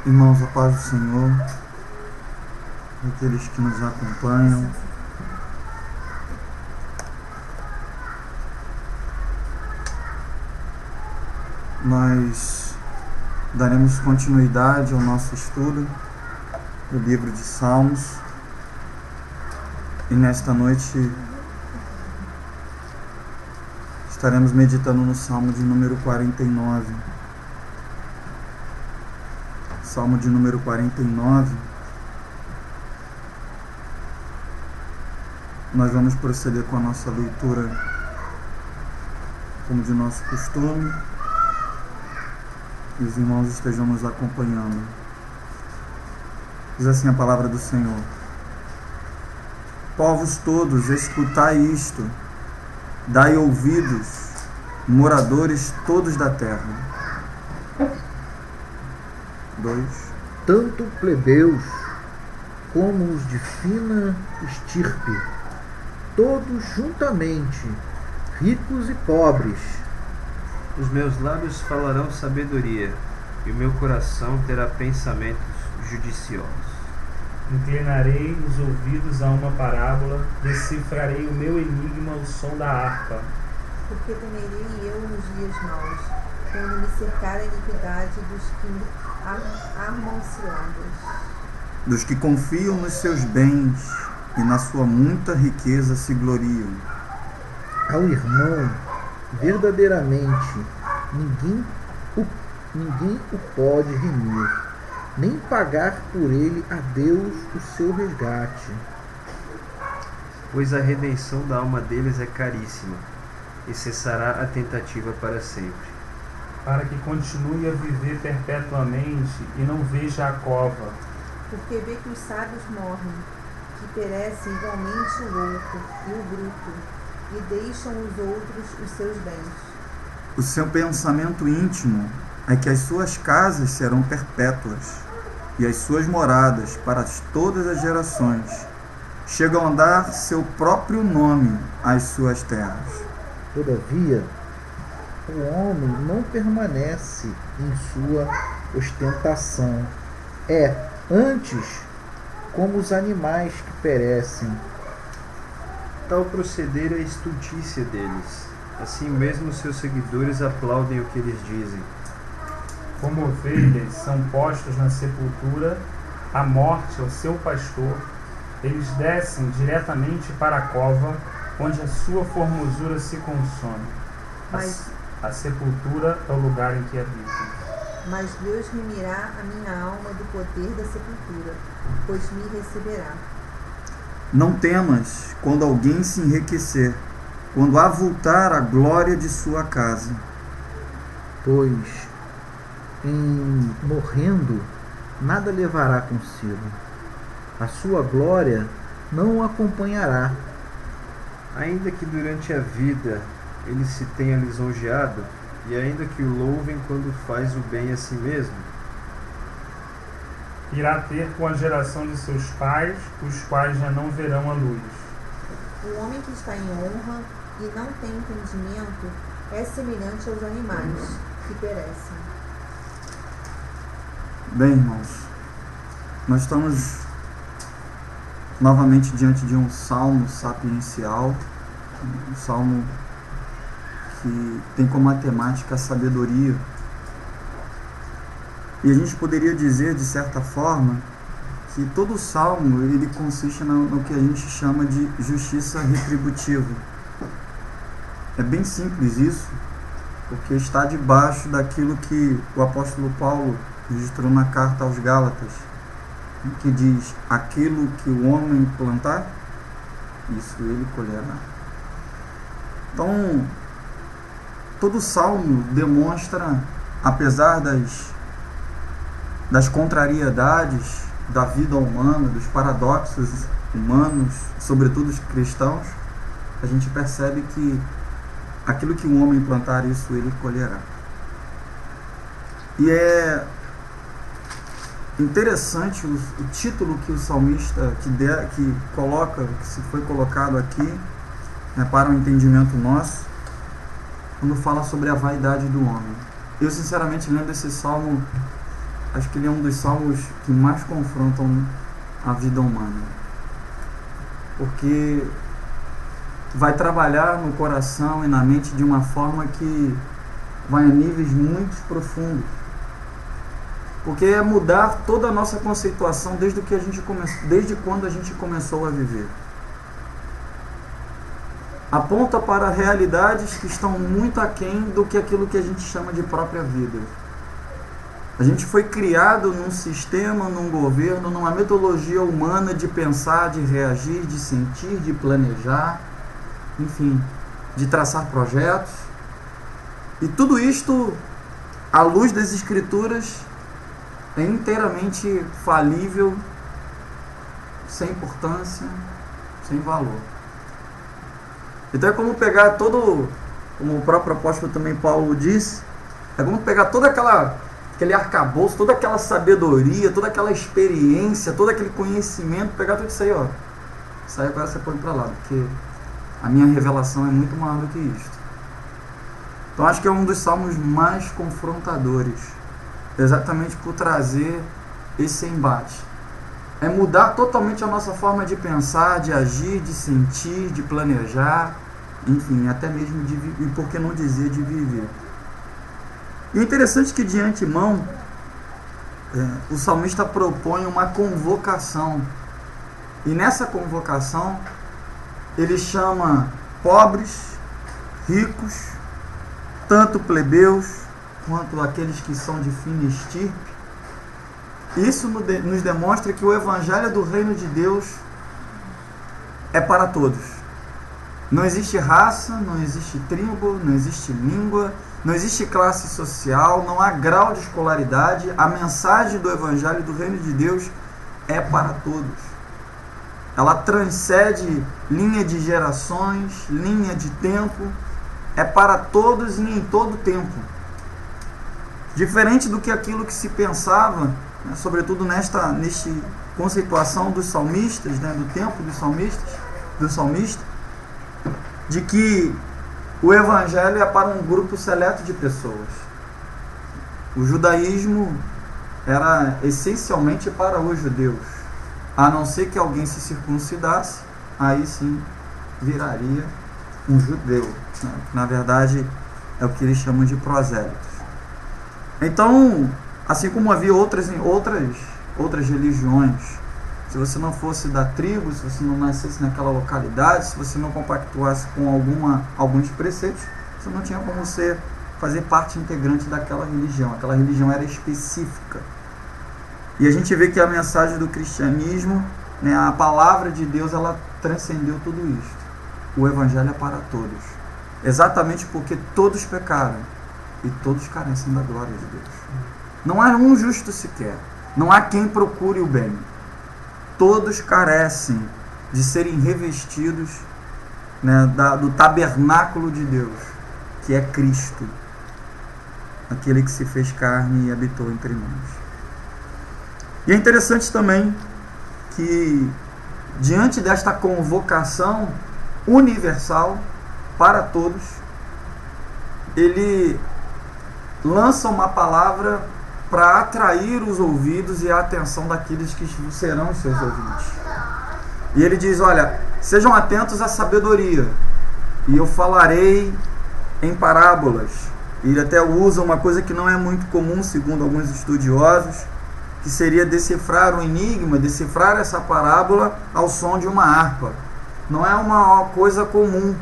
Irmãos, a paz do Senhor, aqueles que nos acompanham. Nós daremos continuidade ao nosso estudo do livro de Salmos. E nesta noite estaremos meditando no Salmo de número 49. Salmo de número 49. Nós vamos proceder com a nossa leitura, como de nosso costume, e os irmãos estejam nos acompanhando. Diz assim a palavra do Senhor: povos todos, escutai isto, dai ouvidos, moradores todos da terra. 2. Tanto plebeus como os de fina estirpe, todos juntamente, ricos e pobres. Os meus lábios falarão sabedoria, e o meu coração terá pensamentos judiciosos. Inclinarei os ouvidos a uma parábola, decifrarei o meu enigma ao som da harpa. Porque temerei eu nos dias maus, quando me cercar a iniquidade dos que armam ciladas. Dos que confiam nos seus bens e na sua muita riqueza se gloriam. Ao irmão, verdadeiramente, ninguém o pode remir, nem pagar por ele a Deus o seu resgate. Pois a redenção da alma deles é caríssima, e cessará a tentativa para sempre. Para que continue a viver perpetuamente e não veja a cova. Porque vê que os sábios morrem, que perecem igualmente o louco e o bruto, e deixam os outros os seus bens. O seu pensamento íntimo é que as suas casas serão perpétuas, e as suas moradas para todas as gerações. Chegam a dar seu próprio nome às suas terras. Todavia, o homem não permanece em sua ostentação. É, antes, como os animais que perecem. Tal proceder é a estultícia deles. Assim mesmo seus seguidores aplaudem o que eles dizem. Como ovelhas são postos na sepultura, a morte é o seu pastor, eles descem diretamente para a cova, onde a sua formosura se consome. A sepultura é o lugar em que habitam. Mas Deus remirá a minha alma do poder da sepultura, pois me receberá. Não temas quando alguém se enriquecer, quando avultar a glória de sua casa. Pois, em morrendo, nada levará consigo. A sua glória não o acompanhará. Ainda que durante a vida ele se tenha lisonjeado, e ainda que o louvem quando faz o bem a si mesmo, irá ter com a geração de seus pais, os quais já não verão a luz. O homem que está em honra e não tem entendimento é semelhante aos animais que perecem. Bem, irmãos, nós estamos novamente diante de um salmo sapiencial, um salmo que tem como temática a sabedoria. E a gente poderia dizer, de certa forma, que todo salmo ele consiste no que a gente chama de justiça retributiva. É bem simples isso, porque está debaixo daquilo que o apóstolo Paulo registrou na carta aos Gálatas, que diz: aquilo que o homem plantar, isso ele colherá. Então, todo salmo demonstra, apesar das contrariedades da vida humana, dos paradoxos humanos, sobretudo os cristãos, a gente percebe que aquilo que o homem plantar, isso ele colherá. E é interessante o título que o salmista que coloca, que se foi colocado aqui, né, para o entendimento nosso, quando fala sobre a vaidade do homem. Eu sinceramente lendo esse salmo, acho que ele é um dos salmos que mais confrontam a vida humana, porque vai trabalhar no coração e na mente de uma forma que vai a níveis muito profundos, porque é mudar toda a nossa conceituação desde quando a gente começou a viver. Aponta para realidades que estão muito aquém do que aquilo que a gente chama de própria vida. A gente foi criado num sistema, num governo, numa metodologia humana de pensar, de reagir, de sentir, de planejar, enfim, de traçar projetos. E tudo isto, à luz das Escrituras, é inteiramente falível, sem importância, sem valor. Então é como pegar todo, como o próprio apóstolo também Paulo disse, é como pegar todo aquele arcabouço, toda aquela sabedoria, toda aquela experiência, todo aquele conhecimento, pegar tudo isso aí, ó. Isso aí agora você põe para lá, porque a minha revelação é muito maior do que isto. Então acho que é um dos salmos mais confrontadores, exatamente por trazer esse embate. É mudar totalmente a nossa forma de pensar, de agir, de sentir, de planejar, enfim, até mesmo de viver, e por que não dizer de viver. E é interessante que de antemão o salmista propõe uma convocação, e nessa convocação ele chama pobres, ricos, tanto plebeus quanto aqueles que são de fina estirpe. Isso nos demonstra que o Evangelho do Reino de Deus é para todos. Não existe raça, não existe tribo, não existe língua, não existe classe social, não há grau de escolaridade. A mensagem do Evangelho do Reino de Deus é para todos. Ela transcende linha de gerações, linha de tempo, é para todos e em todo tempo. Diferente do que aquilo que se pensava, né, sobretudo nesta conceituação dos salmistas, né, do tempo do salmista, de que o Evangelho é para um grupo seleto de pessoas. O judaísmo era essencialmente para os judeus, a não ser que alguém se circuncidasse, aí sim viraria um judeu, né? Na verdade é o que eles chamam de prosélitos. Então, assim como havia outras religiões, se você não fosse da tribo, se você não nascesse naquela localidade, se você não compactuasse com alguns preceitos, você não tinha como fazer parte integrante daquela religião. Aquela religião era específica. E a gente vê que a mensagem do cristianismo, né, a palavra de Deus, ela transcendeu tudo isto. O Evangelho é para todos. Exatamente porque todos pecaram e todos carecem da glória de Deus. Não há um justo sequer. Não há quem procure o bem. Todos carecem de serem revestidos, né, do tabernáculo de Deus, que é Cristo, aquele que se fez carne e habitou entre nós. E é interessante também que, diante desta convocação universal para todos, ele lança uma palavra para atrair os ouvidos e a atenção daqueles que serão os seus ouvintes. E ele diz, olha, sejam atentos à sabedoria, e eu falarei em parábolas. E ele até usa uma coisa que não é muito comum, segundo alguns estudiosos, que seria decifrar o enigma, decifrar essa parábola ao som de uma harpa. Não é uma coisa comum.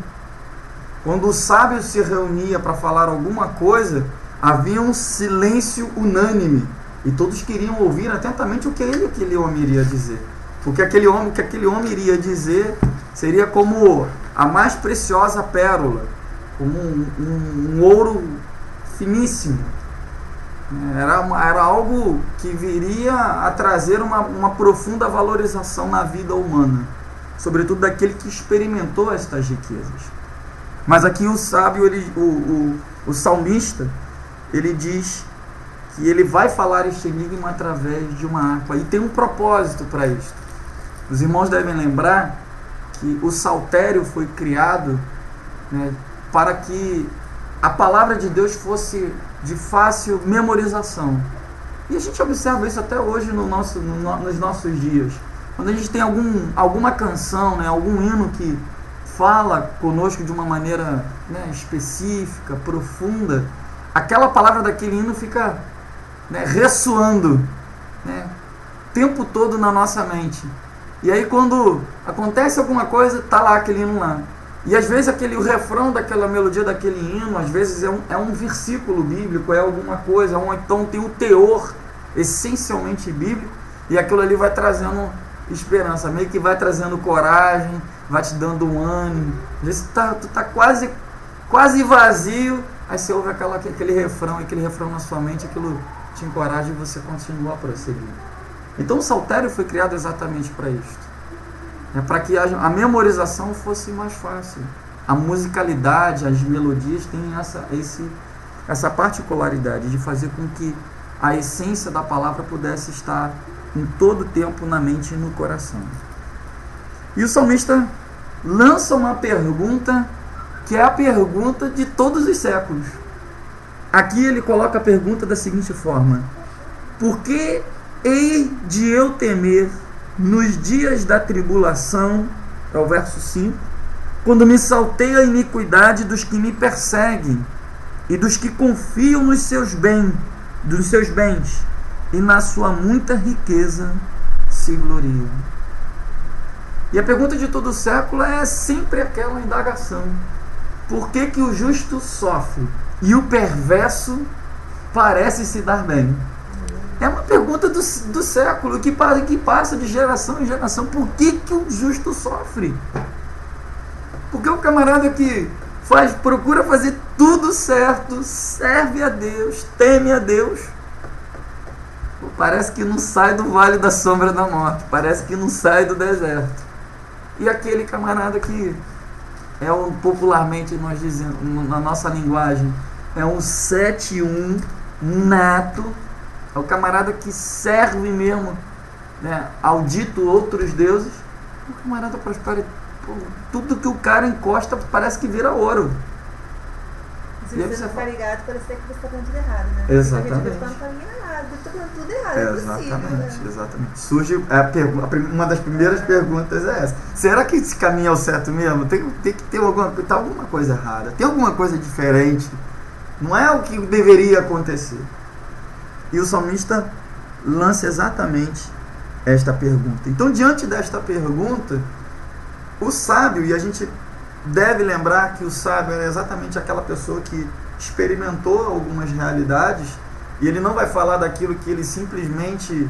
Quando o sábio se reunia para falar alguma coisa, havia um silêncio unânime e todos queriam ouvir atentamente o que aquele homem iria dizer. Porque o que aquele homem iria dizer seria como a mais preciosa pérola, como um ouro finíssimo. Era algo que viria a trazer uma profunda valorização na vida humana, sobretudo daquele que experimentou estas riquezas. Mas aqui o sábio, o salmista, ele diz que ele vai falar este enigma através de uma harpa. E tem um propósito para isto. Os irmãos devem lembrar que o saltério foi criado, né, para que a palavra de Deus fosse de fácil memorização. E a gente observa isso até hoje nos nossos dias. Quando a gente tem alguma canção, né, algum hino que fala conosco de uma maneira, né, específica, profunda, aquela palavra daquele hino fica, né, ressoando, né, o tempo todo na nossa mente. E aí quando acontece alguma coisa, está lá aquele hino lá. E às vezes o refrão daquela melodia daquele hino, às vezes é um versículo bíblico, é alguma coisa, ou então tem o teor essencialmente bíblico, e aquilo ali vai trazendo esperança, meio que vai trazendo coragem, vai te dando um ânimo. Às vezes tu tá quase vazio, aí você ouve aquele refrão na sua mente, aquilo te encoraja e você continua a prosseguir. Então o saltério foi criado exatamente para isso. Para que a memorização fosse mais fácil. A musicalidade, as melodias têm essa particularidade de fazer com que a essência da palavra pudesse estar em todo tempo na mente e no coração. E o salmista lança uma pergunta que é a pergunta de todos os séculos. Aqui ele coloca a pergunta da seguinte forma: por que hei de eu temer nos dias da tribulação, é o verso 5, quando me salteia a iniquidade dos que me perseguem e dos que confiam nos seus bens, e na sua muita riqueza se gloriam. E a pergunta de todo o século é sempre aquela indagação: por que que o justo sofre e o perverso parece se dar bem? É uma pergunta do século que passa de geração em geração. Por que que o justo sofre? Porque o camarada que procura fazer tudo certo, serve a Deus, teme a Deus, parece que não sai do vale da sombra da morte, parece que não sai do deserto. E aquele camarada que popularmente nós dizemos, na nossa linguagem, é um 7-1 nato, é o camarada que serve mesmo, né, ao dito outros deuses. O camarada prospera, tudo que o cara encosta parece que vira ouro. Se você não ficar ligado, parece que você está fazendo tudo errado, né? Exatamente. A gente está fazendo tudo errado, é possível, né? Exatamente. Surge uma das primeiras perguntas é essa: será que esse caminho é o certo mesmo? Tem que ter alguma coisa errada, tem alguma coisa diferente, não é o que deveria acontecer. E o salmista lança exatamente esta pergunta. Então, diante desta pergunta, o sábio, e a gente deve lembrar que o sábio é exatamente aquela pessoa que experimentou algumas realidades, e ele não vai falar daquilo que ele simplesmente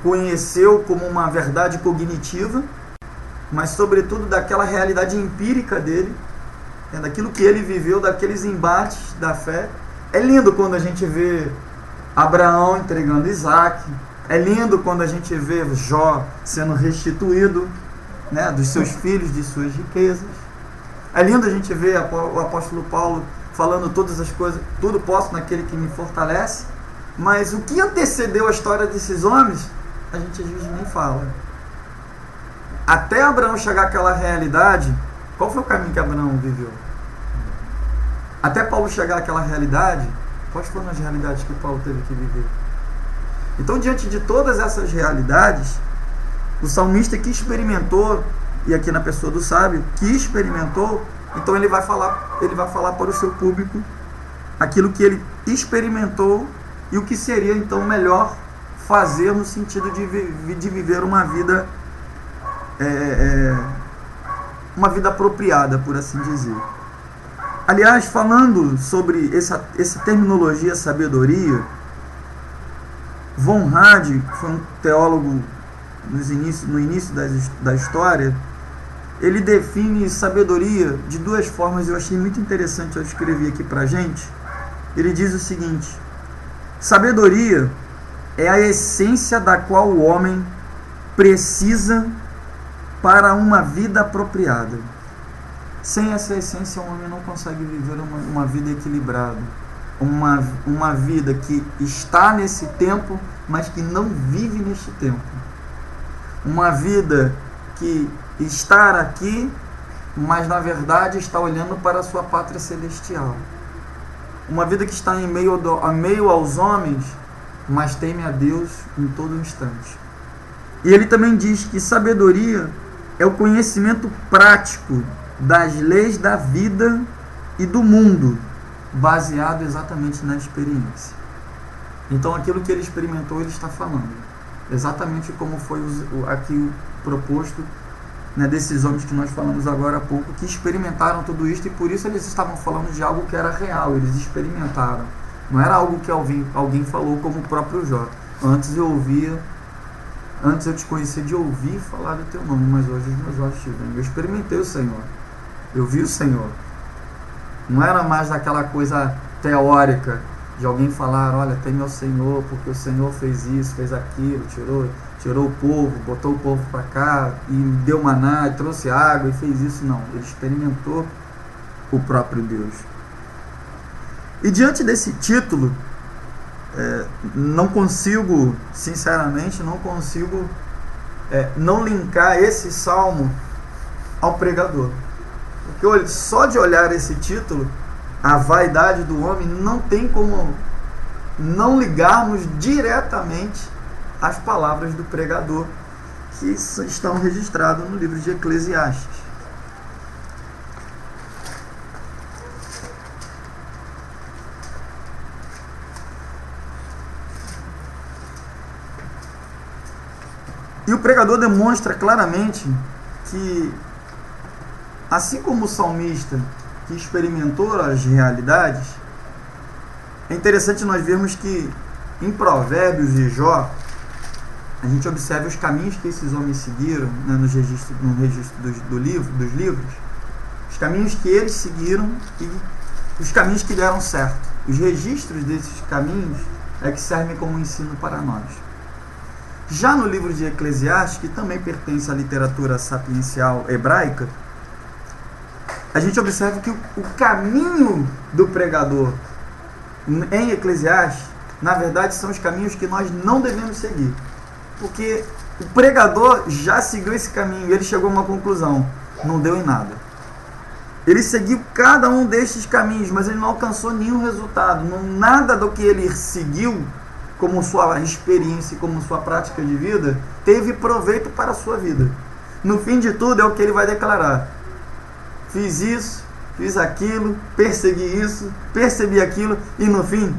conheceu como uma verdade cognitiva, mas sobretudo daquela realidade empírica dele, daquilo que ele viveu, daqueles embates da fé. É lindo quando a gente vê Abraão entregando Isaac, é lindo quando a gente vê Jó sendo restituído, né, dos seus filhos, de suas riquezas. É lindo a gente ver o apóstolo Paulo falando todas as coisas, tudo posso naquele que me fortalece. Mas o que antecedeu a história desses homens, a gente às vezes nem fala. Até Abraão chegar àquela realidade, qual foi o caminho que Abraão viveu? Até Paulo chegar àquela realidade, quais foram as realidades que Paulo teve que viver? Então, diante de todas essas realidades, o salmista que experimentou, e aqui na pessoa do sábio, que experimentou, então ele vai falar para o seu público aquilo que ele experimentou e o que seria então melhor fazer no sentido de viver uma vida apropriada, por assim dizer. Aliás, falando sobre essa terminologia sabedoria, Von Rad, que foi um teólogo no início da história, ele define sabedoria de duas formas. Eu achei muito interessante, eu escrevi aqui pra gente. Ele diz o seguinte: sabedoria é a essência da qual o homem precisa para uma vida apropriada. Sem essa essência, o homem não consegue viver uma vida equilibrada, uma vida que está nesse tempo, mas que não vive neste tempo. Uma vida que está aqui, mas na verdade está olhando para a sua pátria celestial. Uma vida que está em meio aos homens, mas teme a Deus em todo instante. E ele também diz que sabedoria é o conhecimento prático das leis da vida e do mundo, baseado exatamente na experiência. Então aquilo que ele experimentou, ele está falando. Exatamente como foi aqui proposto, né, desses homens que nós falamos agora há pouco, que experimentaram tudo isso, e por isso eles estavam falando de algo que era real, eles experimentaram. Não era algo que alguém falou, como o próprio Jó. Antes eu te conheci de ouvir falar do teu nome, mas hoje os meus olhos te veem. Eu experimentei o Senhor, eu vi o Senhor. Não era mais daquela coisa teórica de alguém falar, olha, teme ao Senhor, porque o Senhor fez isso, fez aquilo, tirou o povo, botou o povo para cá, e deu maná, e trouxe água, e fez isso. Não, ele experimentou o próprio Deus. E diante desse título, não consigo, sinceramente, não linkar esse salmo ao pregador. Porque só de olhar esse título, a vaidade do homem, não tem como não ligarmos diretamente às palavras do pregador que estão registradas no livro de Eclesiastes. E o pregador demonstra claramente que, assim como o salmista que experimentou as realidades, é interessante nós vermos que em Provérbios e Jó, a gente observa os caminhos que esses homens seguiram, né, no registro dos livros, os caminhos que eles seguiram e os caminhos que deram certo. Os registros desses caminhos é que servem como ensino para nós. Já no livro de Eclesiastes, que também pertence à literatura sapiencial hebraica, a gente observa que o caminho do pregador em Eclesiastes, na verdade, são os caminhos que nós não devemos seguir. Porque o pregador já seguiu esse caminho e ele chegou a uma conclusão: não deu em nada. Ele seguiu cada um destes caminhos, mas ele não alcançou nenhum resultado. Nada do que ele seguiu, como sua experiência e como sua prática de vida, teve proveito para a sua vida. No fim de tudo, é o que ele vai declarar: fiz isso, fiz aquilo, persegui isso, percebi aquilo, e no fim,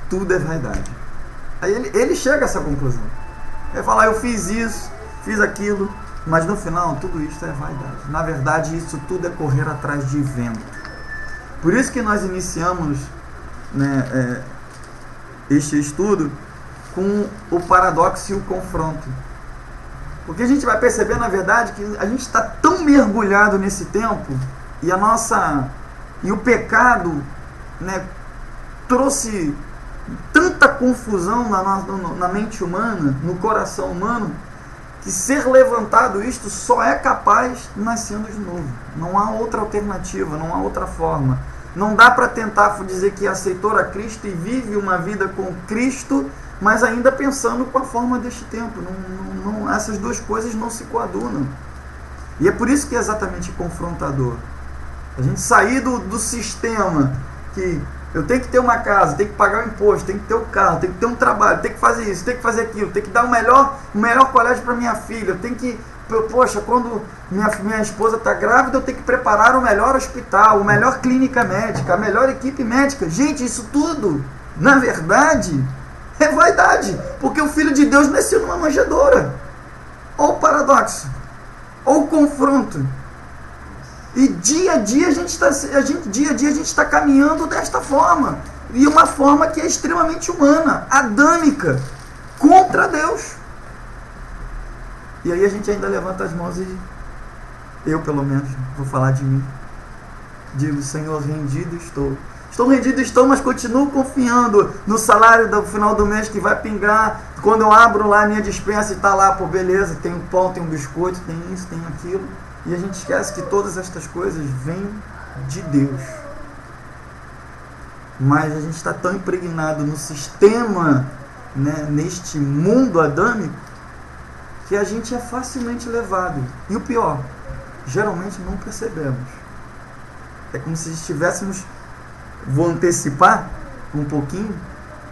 tudo é vaidade. Aí ele chega a essa conclusão. Ele fala: eu fiz isso, fiz aquilo, mas no final, tudo isso é vaidade. Na verdade, isso tudo é correr atrás de vento. Por isso que nós iniciamos, né, este estudo com o paradoxo e o confronto. Porque a gente vai perceber, na verdade, que a gente está tão mergulhado nesse tempo, e o pecado, né, trouxe tanta confusão na mente humana, no coração humano, que ser levantado isto só é capaz nascendo de novo. Não há outra alternativa, não há outra forma. Não dá para tentar dizer que aceitou a Cristo e vive uma vida com Cristo, mas ainda pensando com a forma deste tempo. Essas duas coisas não se coadunam. E é por isso que é exatamente confrontador. A gente sair do sistema que eu tenho que ter uma casa, tenho que pagar o imposto, tenho que ter um carro, tenho que ter um trabalho, tenho que fazer isso, tenho que fazer aquilo, tenho que dar o melhor colégio para minha filha, eu tenho que, poxa, quando minha esposa está grávida, eu tenho que preparar o melhor hospital, a melhor clínica médica, a melhor equipe médica. Gente, isso tudo, na verdade, é vaidade, porque o Filho de Deus nasceu numa manjedoura. Ou paradoxo, ou confronto. E dia a dia a gente está caminhando desta forma. E uma forma que é extremamente humana, adâmica, contra Deus. E aí a gente ainda levanta as mãos e eu, pelo menos, vou falar de mim. Digo: Senhor, rendido estou. Estou rendido, mas continuo confiando no salário do final do mês que vai pingar. Quando eu abro lá a minha despensa e está lá, pô, beleza, tem um pão, tem um biscoito, tem isso, tem aquilo. E a gente esquece que todas estas coisas vêm de Deus. Mas a gente está tão impregnado no sistema, né, neste mundo adâmico, que a gente é facilmente levado. E o pior, geralmente não percebemos. É como se estivéssemos, vou antecipar um pouquinho,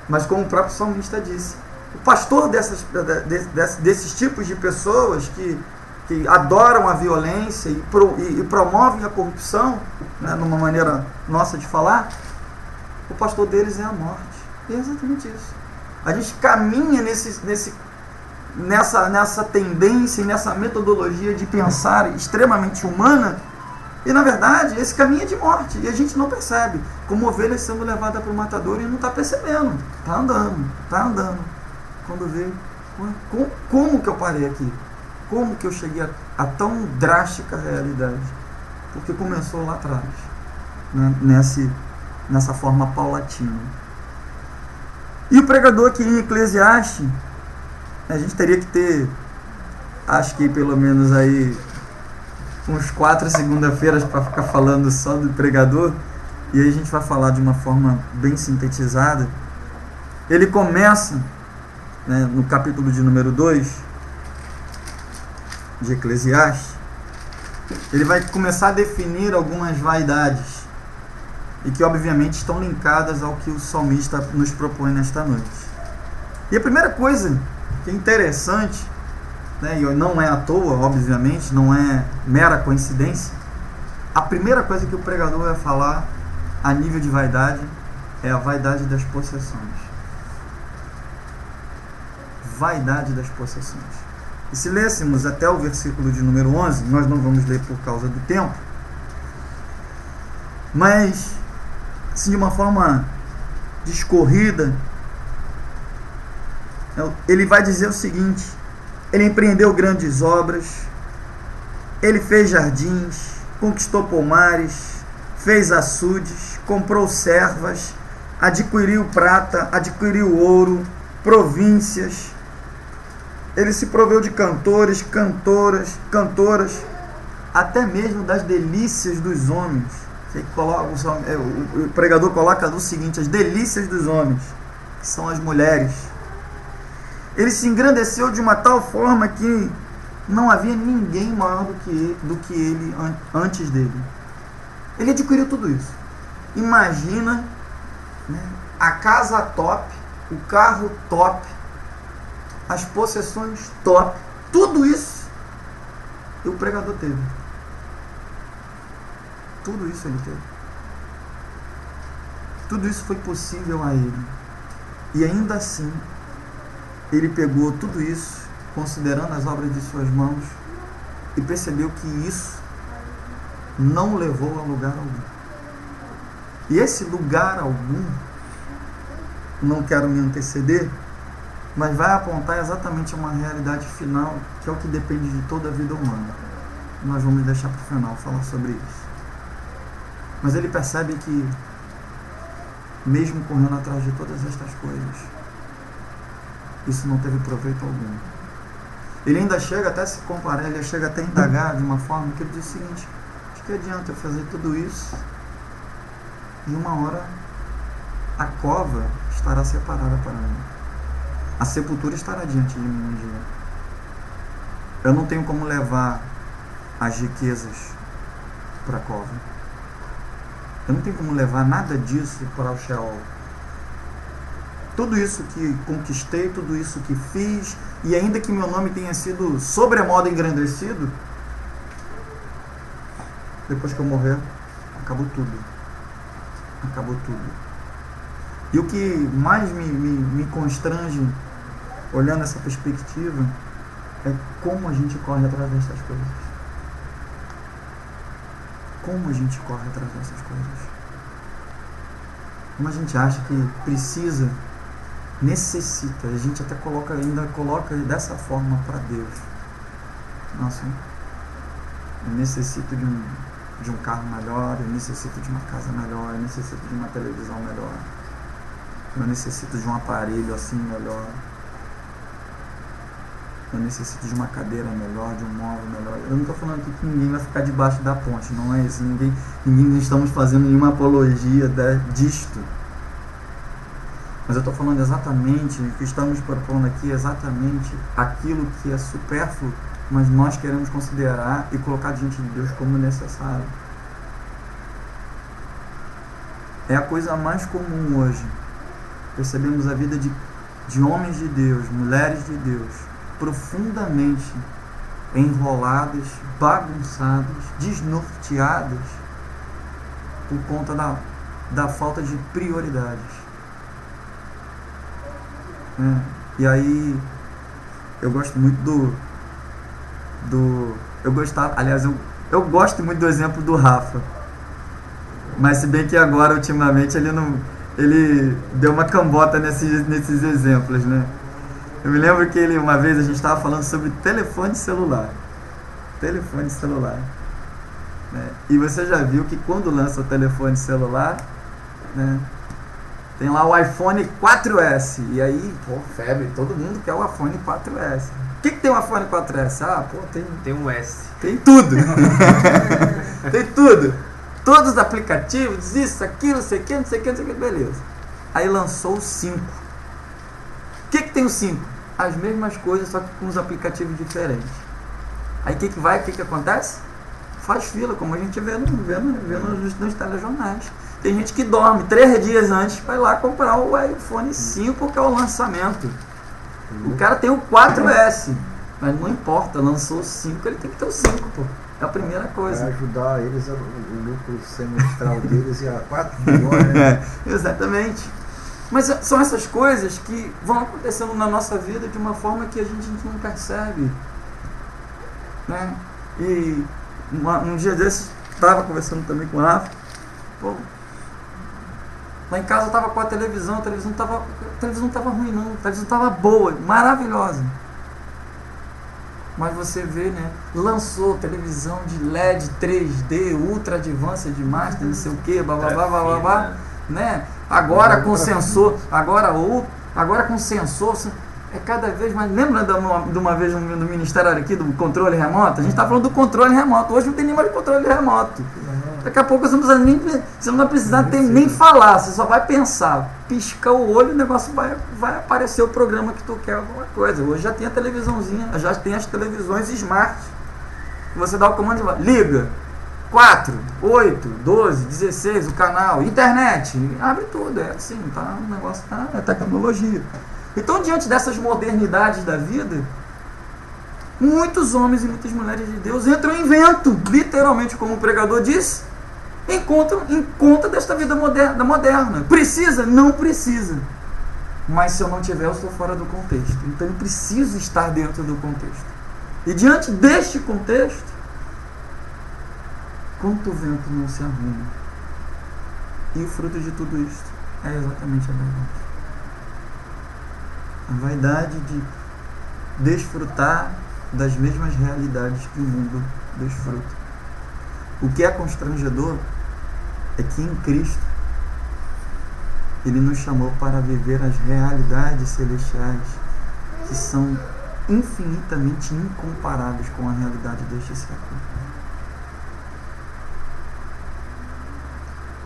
Mas como o próprio salmista disse, o pastor desses tipos de pessoas que adoram a violência e promovem a corrupção, né, numa maneira nossa de falar, o pastor deles é a morte. E é exatamente isso. A gente caminha nessa tendência e nessa metodologia de pensar extremamente humana, e na verdade esse caminho é de morte, e a gente não percebe, como ovelha sendo levada para o matador e não está percebendo, está andando, quando vê, como que eu parei aqui? Como que eu cheguei a tão drástica realidade? Porque começou lá atrás, né? Nessa forma paulatina. E o pregador aqui em Eclesiastes, a gente teria que ter, acho que pelo menos aí uns 4 segunda-feiras para ficar falando só do pregador, e aí a gente vai falar de uma forma bem sintetizada. Ele começa, né, no capítulo de número 2 de Eclesiastes, ele vai começar a definir algumas vaidades, e que obviamente estão linkadas ao que o salmista nos propõe nesta noite. E a primeira coisa que é interessante, né, e não é à toa, obviamente, não é mera coincidência, a primeira coisa que o pregador vai falar a nível de vaidade é a vaidade das possessões. Vaidade das possessões. E se lêssemos até o versículo de número 11, nós não vamos ler por causa do tempo, mas assim, de uma forma discorrida, ele vai dizer o seguinte: ele empreendeu grandes obras, ele fez jardins, conquistou pomares, fez açudes, comprou servas, adquiriu prata, adquiriu ouro, províncias. Ele se proveu de cantores, cantoras, até mesmo das delícias dos homens. O pregador coloca o seguinte: as delícias dos homens, que são as mulheres. Ele se engrandeceu de uma tal forma que não havia ninguém maior do que ele antes dele. Ele adquiriu tudo isso. Imagina, né, a casa top, o carro top, as possessões top, tudo isso o pregador teve. Tudo isso ele teve. Tudo isso foi possível a ele. E ainda assim, ele pegou tudo isso, considerando as obras de suas mãos, e percebeu que isso não levou a lugar algum. E esse lugar algum, não quero me anteceder, mas vai apontar exatamente uma realidade final, que é o que depende de toda a vida humana. Nós vamos deixar para o final falar sobre isso. Mas ele percebe que, mesmo correndo atrás de todas estas coisas, isso não teve proveito algum. Ele ainda chega até a se comparar, ele chega até a indagar de uma forma que ele diz o seguinte: de que adianta eu fazer tudo isso e uma hora a cova estará separada para mim, a sepultura estará diante de mim um dia. Eu não tenho como levar as riquezas para a cova. Eu não tenho como levar nada disso para o Sheol. Tudo isso que conquistei, tudo isso que fiz, e ainda que meu nome tenha sido sobremodo engrandecido, depois que eu morrer, acabou tudo. Acabou tudo. E o que mais me constrange, olhando essa perspectiva, é como a gente corre atrás dessas coisas. Como a gente corre atrás dessas coisas. Como a gente acha que precisa, necessita, a gente até coloca dessa forma para Deus. Nossa, eu necessito de um carro melhor, eu necessito de uma casa melhor, eu necessito de uma televisão melhor, eu necessito de um aparelho assim melhor, eu necessito de uma cadeira melhor, de um móvel melhor. Eu não estou falando aqui que ninguém vai ficar debaixo da ponte, não é isso, ninguém não estamos fazendo nenhuma apologia disto. Mas eu estou falando exatamente, o que estamos propondo aqui é exatamente aquilo que é supérfluo, mas nós queremos considerar e colocar diante de Deus como necessário. É a coisa mais comum hoje, percebemos a vida de homens de Deus, mulheres de Deus, profundamente enroladas, bagunçadas, desnorteadas por conta da falta de prioridades. E aí eu gosto muito eu gosto muito do exemplo do Rafa, mas se bem que agora ultimamente ele deu uma cambota nesses exemplos, né? Eu me lembro que uma vez a gente estava falando sobre telefone celular, né? E você já viu que quando lança o telefone celular, né, tem lá o iPhone 4S, e aí, febre, todo mundo quer o iPhone 4S. O que tem o iPhone 4S? Tem um S. Tem tudo. Tem tudo. Todos os aplicativos, isso, aquilo, não sei o que, beleza. Aí lançou o 5. O que tem o 5? As mesmas coisas, só que com os aplicativos diferentes. Aí o que acontece? Faz fila, como a gente vê nos telejornais. Tem gente que dorme 3 dias antes para ir lá comprar o iPhone 5, que é o lançamento. O cara tem o 4S, mas não importa, lançou o 5, ele tem que ter o 5, pô. É a primeira coisa. Para ajudar eles, o lucro semestral deles é a 4 milhões, né? Exatamente. Mas são essas coisas que vão acontecendo na nossa vida de uma forma que a gente não percebe, né? E um dia desses, estava conversando também com o Rafa, lá em casa eu estava com a televisão não estava ruim não, a televisão estava boa, maravilhosa. Mas você vê, né? Lançou televisão de LED 3D, Ultra Advanced de Master, não sei o que, blá, né? Agora com sensor, agora com sensor, é cada vez mais. Lembra de uma vez no ministério aqui do controle remoto? A gente está falando do controle remoto. Hoje não tem nem mais controle remoto. Daqui a pouco você não vai precisar nem falar, você só vai pensar, piscar o olho e o negócio vai aparecer o programa que tu quer, alguma coisa. Hoje já tem a televisãozinha, já tem as televisões smart. Você dá o comando e vai, liga 4, 8, 12, 16, o canal, internet, abre tudo, é assim, tá, o negócio é tecnologia. Então, diante dessas modernidades da vida, muitos homens e muitas mulheres de Deus entram em vento, literalmente, como o pregador disse, em conta desta vida moderna. Precisa? Não precisa. Mas se eu não tiver, eu estou fora do contexto. Então eu preciso estar dentro do contexto. E diante deste contexto, quanto vento não se arruma. E o fruto de tudo isso é exatamente a vaidade. A vaidade de desfrutar das mesmas realidades que o mundo desfruta. O que é constrangedor é que em Cristo Ele nos chamou para viver as realidades celestiais que são infinitamente incomparáveis com a realidade deste século.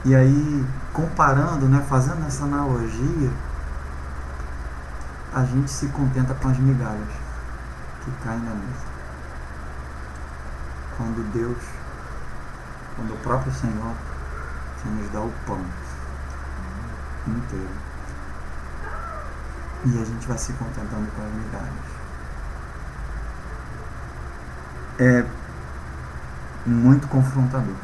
E aí, comparando, né, fazendo essa analogia, a gente se contenta com as migalhas que caem na mesa. Quando o próprio Senhor que nos dá o pão inteiro. E a gente vai se contentando com as migalhas. É muito confrontador.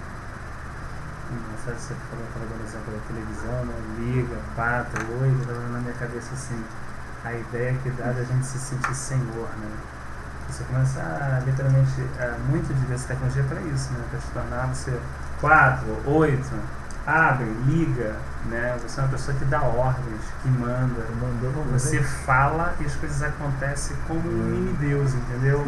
Sabe, você falou, por exemplo, da televisão, né? Liga, 4, 8, na minha cabeça assim, a ideia que dá da gente se sentir senhor, né? Você começa literalmente, muito de ver essa tecnologia para isso, né? Para te tornar você 4, 8, abre, liga, né? Você é uma pessoa que dá ordens, que manda, você fala e as coisas acontecem como um mini Deus, entendeu?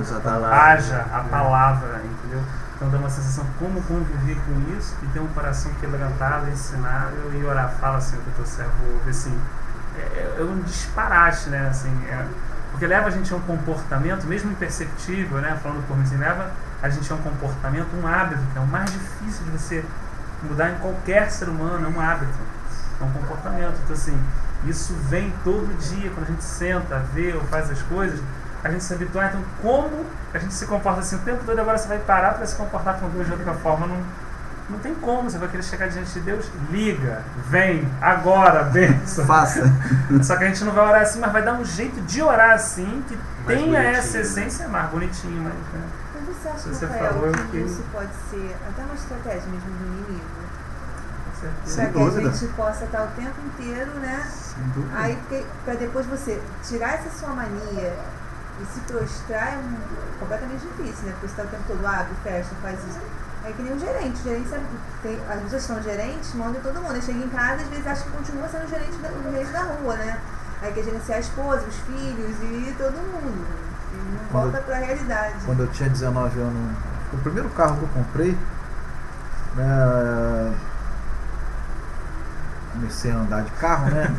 Haja a palavra, entendeu? Então dá uma sensação como conviver com isso e ter um coração quebrantado, ensinável e orar. Fala assim, que o teu servo ouve, assim, é um disparate, né? Assim, porque leva a gente a um comportamento, mesmo imperceptível, né? Falando por mim, assim, leva a gente a um comportamento, um hábito, que é o mais difícil de você mudar em qualquer ser humano, é um hábito, é um comportamento. Então assim, isso vem todo dia, quando a gente senta, vê ou faz as coisas, a gente se habituar. Então como a gente se comporta assim o tempo todo, agora você vai parar para se comportar com Deus de outra forma, Não tem como, você vai querer chegar diante de Deus, liga, vem, agora, benção. Faça. Só que a gente não vai orar assim, mas vai dar um jeito de orar assim, que Mais tenha bonitinho, essa essência mais bonitinho, mais. Né? Mas você acha, Você Rafael, falou que que- isso pode ser até uma estratégia mesmo do inimigo? Com certeza. Sem Para que dúvida. a gente possa estar o tempo inteiro, né? Sem dúvida. Aí, para depois você tirar essa sua mania e se prostrar é completamente difícil, né? Porque você está o tempo todo, abre, fecha, faz isso. É que nem um gerente. O gerente sabe, as pessoas são gerentes, mandam em todo mundo. Aí chega em casa, às vezes acha que continua sendo o gerente da rua, né? Aí quer gerenciar a esposa, os filhos e todo mundo. E não Quando- volta para a realidade. Quando eu tinha 19 anos, o primeiro carro que eu comprei, né, comecei a andar de carro, né?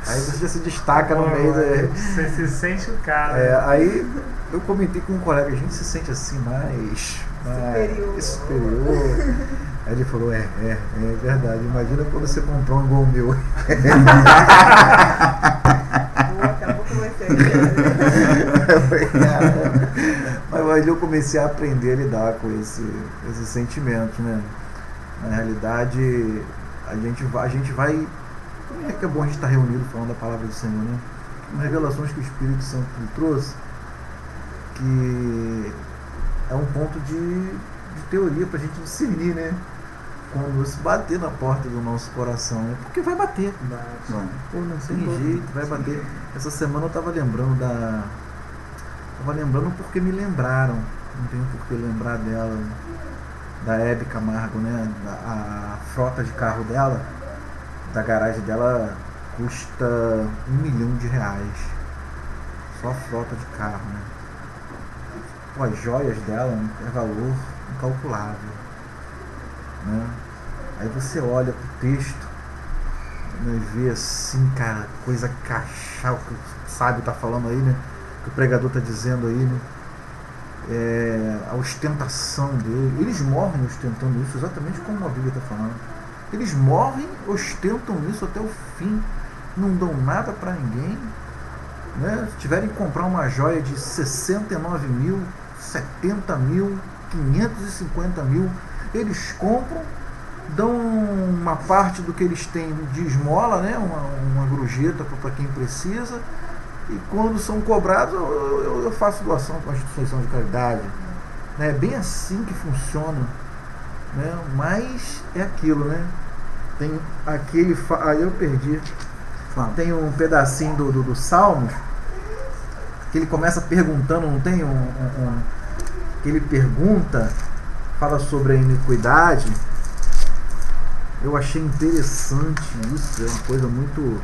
Aí você já se destaca no meio da. Você se sente o cara. Aí eu comentei com um colega, a gente se sente assim mais superior. Aí ele falou, é verdade, imagina quando você comprar um igual o meu. Acabou com você. Mas aí eu comecei a aprender a lidar com esse sentimento, né? Na realidade, a gente vai. Como é que é bom a gente estar reunido falando da palavra do Senhor, né? Uma revelações que o Espírito Santo lhe trouxe, que é um ponto de teoria para a gente discernir, né? Quando se bater na porta do nosso coração, né? Porque vai bater. Vai. Pô, não tem jeito, vai bater. Essa semana eu tava lembrando porque me lembraram. Não tenho por que lembrar dela. Da Hebe Camargo, né? A frota de carro dela, da garagem dela, custa R$1 milhão. Só a frota de carro, né? Pô, as joias dela é valor incalculável, né? Aí você olha pro texto, né, e vê assim, cara, coisa cachal, que o sábio tá falando aí, né? Que o pregador tá dizendo aí, né? A ostentação dele. Eles morrem ostentando isso, exatamente como a Bíblia está falando. Eles morrem, ostentam isso até o fim, não dão nada para ninguém, né? Se tiverem que comprar uma joia de 69 mil, 70 mil, 550 mil, eles compram, dão uma parte do que eles têm de esmola, né? Uma gorjeta para quem precisa. E quando são cobrados, eu faço doação com a instituição de caridade. É bem assim que funciona, né? Mas é aquilo, né? Tem aquele. Aí eu perdi. Tem um pedacinho do Salmos que ele começa perguntando, não tem que ele pergunta, fala sobre a iniquidade. Eu achei interessante isso, é uma coisa muito.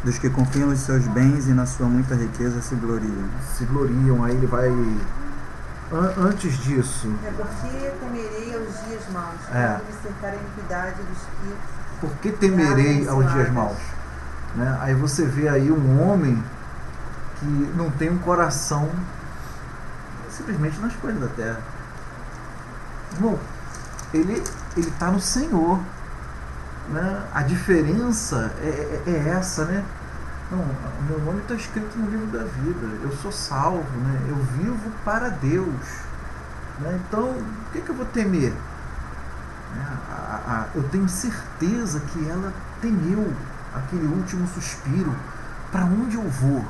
Dos que confiam nos seus bens e na sua muita riqueza se gloriam. Aí ele vai. Antes disso. É porque temerei aos dias maus, quando me cercar a iniquidade dos que. Por que temerei aos dias maus? Né? Aí você vê aí um homem que não tem um coração simplesmente nas coisas da terra. Irmão, ele está no Senhor. Né? A diferença é essa, né? Não, o meu nome está escrito no livro da vida. Eu sou salvo, né? Eu vivo para Deus. Né? Então, o que eu vou temer? Eu tenho certeza que ela temeu aquele último suspiro. Para onde eu vou?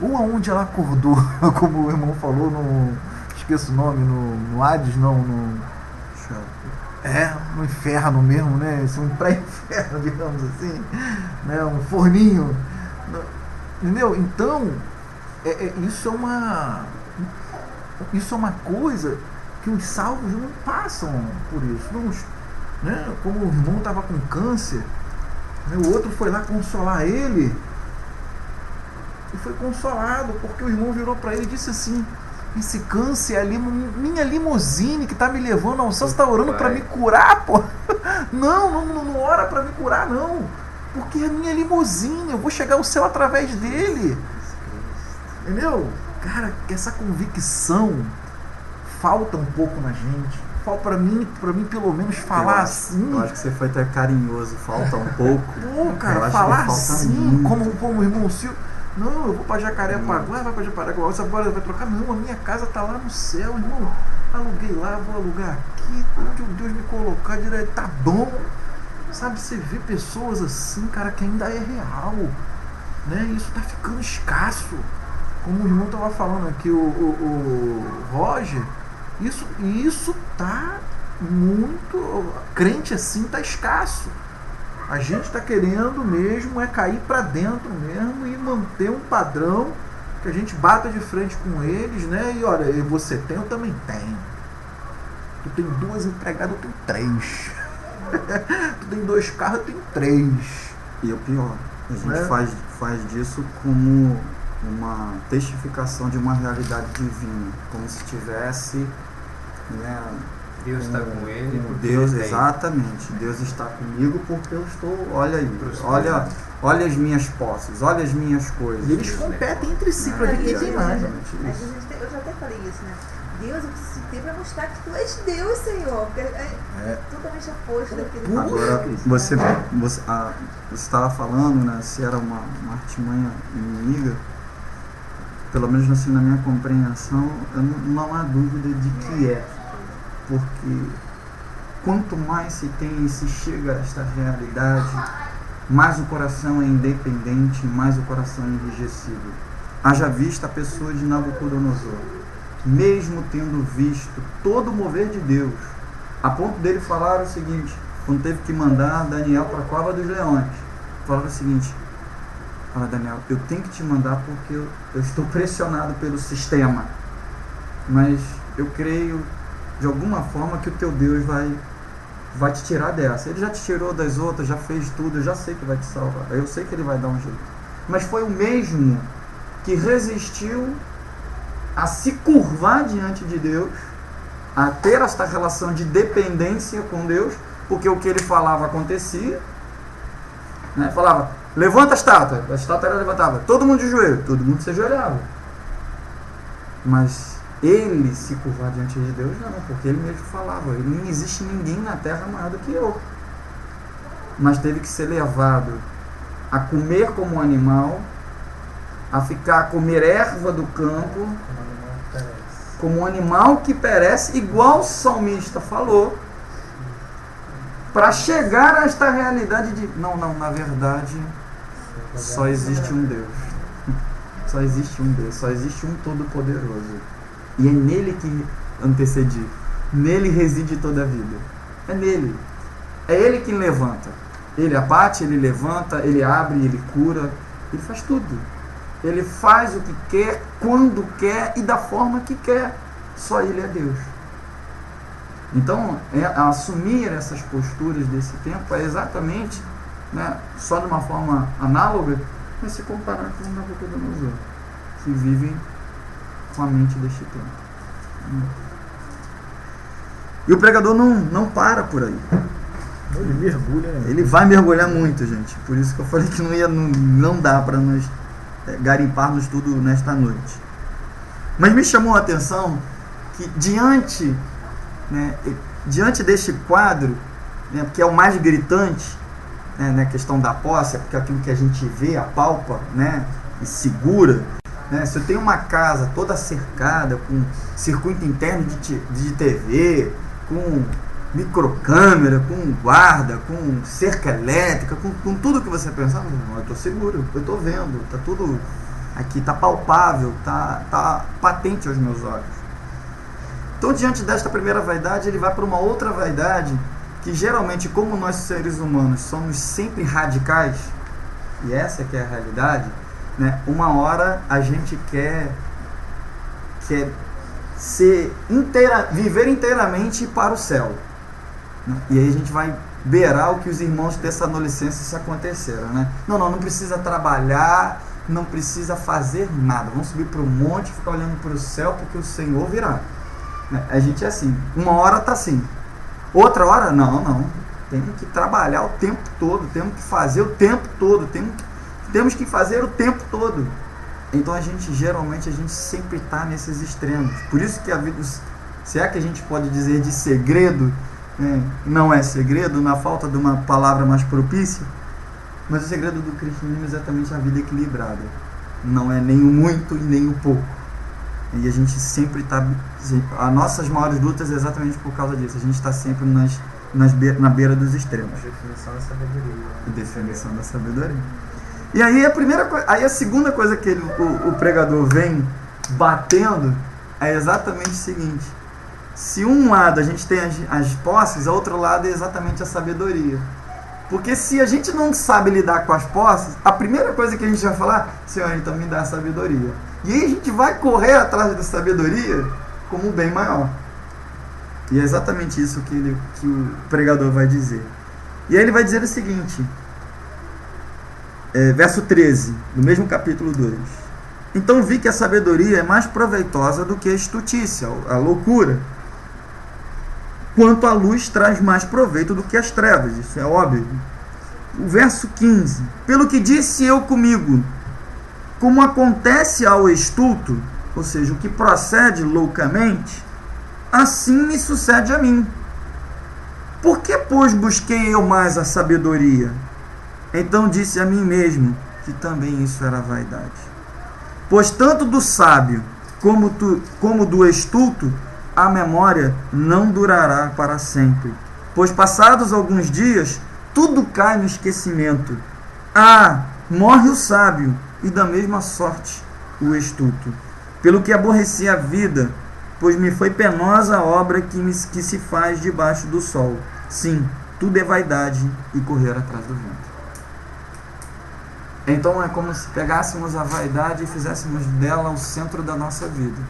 Ou aonde ela acordou, como o irmão falou, esqueço o nome, no Hades, não, no inferno mesmo, né? Esse é um pré-inferno, digamos assim, né? Um forninho, entendeu? Então, isso é uma coisa que os salvos não passam por isso, né? Como o irmão estava com câncer, né? O outro foi lá consolar ele e foi consolado, porque o irmão virou para ele e disse assim: esse câncer é minha limusine que tá me levando ao céu. Você tá orando para me curar, pô? Não ora para me curar, não. Porque é minha limusine, eu vou chegar ao céu através dele. Entendeu? Cara, essa convicção falta um pouco na gente. Falta para mim pelo menos falar assim. Eu acho que você foi até carinhoso, falta um pouco. Pô, cara, falar assim, como o irmão Silvio. Não, eu vou para Jacarepaguá, vai para Jacarepaguá, essa bola vai trocar. Não, a minha casa tá lá no céu, irmão. aluguei lá, vou alugar aqui, onde Deus me colocar direito, tá bom. Sabe, você vê pessoas assim, cara, que ainda é real, né? Isso tá ficando escasso. Como o irmão tava falando aqui, o Roger, isso tá muito... Crente assim tá escasso. A gente tá querendo mesmo cair para dentro mesmo e manter um padrão que a gente bata de frente com eles, né? E olha, você tem, eu também tenho. Tu tem 2 empregadas, eu tenho 3. Tu tem 2 carros, eu tenho 3. E o pior, a gente faz disso como uma testificação de uma realidade divina, como se tivesse, né, Deus está com ele. Deus, exatamente. Deus está comigo porque eu estou, olha aí, olha as minhas posses, olha as minhas coisas. E eles competem entre si para ver quem tem mais. Eu já até falei isso, né? Deus, eu preciso ter para mostrar que tu és Deus, Senhor. Porque é totalmente oposto daquele. Agora, você estava falando, né, se era uma artimanha inimiga, pelo menos assim na minha compreensão, não há dúvida de que é. Porque quanto mais se tem e se chega a esta realidade, mais o coração é independente, mais o coração é enrijecido. Haja vista a pessoa de Nabucodonosor, mesmo tendo visto todo o mover de Deus, a ponto dele falar o seguinte, quando teve que mandar Daniel para a cova dos leões, falava o seguinte: fala, Daniel, eu tenho que te mandar porque eu estou pressionado pelo sistema, mas eu creio de alguma forma que o teu Deus vai te tirar dessa. Ele já te tirou das outras, já fez tudo, eu já sei que vai te salvar, eu sei que ele vai dar um jeito. Mas foi o mesmo que resistiu a se curvar diante de Deus, a ter esta relação de dependência com Deus, porque o que ele falava acontecia, né? Falava, levanta a estátua era levantada, todo mundo de joelho, todo mundo se ajoelhava. Mas ele se curvar diante de Deus, não, porque ele mesmo falava, não existe ninguém na terra maior do que eu. Mas teve que ser levado a comer como um animal, a comer erva do campo, como um animal que perece, igual o salmista falou, para chegar a esta realidade de, não, na verdade, só existe um Deus. Só existe um Deus, só existe um Todo-Poderoso. E é nele que antecedi. Nele reside toda a vida. É nele. É ele quem levanta. Ele abate, ele levanta, ele abre, ele cura. Ele faz tudo. Ele faz o que quer, quando quer e da forma que quer. Só ele é Deus. Então, assumir essas posturas desse tempo é exatamente, né, só de uma forma análoga, mas se comparar com o Nabucodonosor, que vivem com a mente deste tempo. E o pregador não para por aí. Ele mergulha. Ele vai mergulhar muito, gente. Por isso que eu falei que não dá para nós garimparmos tudo nesta noite. Mas me chamou a atenção que diante deste quadro, né, que é o mais gritante, né, na questão da posse, porque é aquilo que a gente vê, apalpa, né, e segura, né, se eu tenho uma casa toda cercada, com circuito interno de TV, com microcâmera, com guarda, com cerca elétrica, com tudo que você pensar, eu estou seguro, eu estou vendo, está tudo aqui, está palpável, está patente aos meus olhos. Então, diante desta primeira vaidade, ele vai para uma outra vaidade, que geralmente, como nós seres humanos somos sempre radicais, e essa que é a realidade, né, uma hora a gente quer viver inteiramente para o céu, né? E aí a gente vai beirar o que os irmãos tessalonicenses aconteceram, né? Não precisa trabalhar, não precisa fazer nada, vamos subir para o monte e ficar olhando para o céu, porque o Senhor virá. A gente é assim, uma hora está assim, outra hora não, temos que trabalhar o tempo todo, temos que fazer o tempo todo, temos que fazer o tempo todo. Então a gente sempre está nesses extremos. Por isso que a vida, se é que a gente pode dizer de segredo, né, não é segredo, na falta de uma palavra mais propícia, mas o segredo do cristianismo é exatamente a vida equilibrada. Não é nem o muito e nem o pouco. E a gente sempre está... As nossas maiores lutas é exatamente por causa disso. A gente está sempre na beira dos extremos. A definição da sabedoria. Definição da sabedoria. E aí a segunda coisa que o pregador vem batendo é exatamente o seguinte: se um lado a gente tem as posses, o outro lado é exatamente a sabedoria. Porque se a gente não sabe lidar com as posses, a primeira coisa que a gente vai falar: Senhor, então me dá a sabedoria. E aí a gente vai correr atrás da sabedoria como um bem maior. E é exatamente isso que o pregador vai dizer. E aí ele vai dizer o seguinte, verso 13, no mesmo capítulo 2. Então vi que a sabedoria é mais proveitosa do que a estutícia, a loucura. Quanto a luz traz mais proveito do que as trevas, isso é óbvio. O verso 15. Pelo que disse eu comigo, como acontece ao estulto, ou seja, o que procede loucamente, assim me sucede a mim. Por que, pois, busquei eu mais a sabedoria? Então disse a mim mesmo que também isso era vaidade. Pois tanto do sábio como do estulto, a memória não durará para sempre. Pois passados alguns dias, tudo cai no esquecimento. Morre o sábio, e da mesma sorte o estulto. Pelo que aborreci a vida, pois me foi penosa a obra que se faz debaixo do sol. Sim, tudo é vaidade e correr atrás do vento. Então é como se pegássemos a vaidade e fizéssemos dela o centro da nossa vida.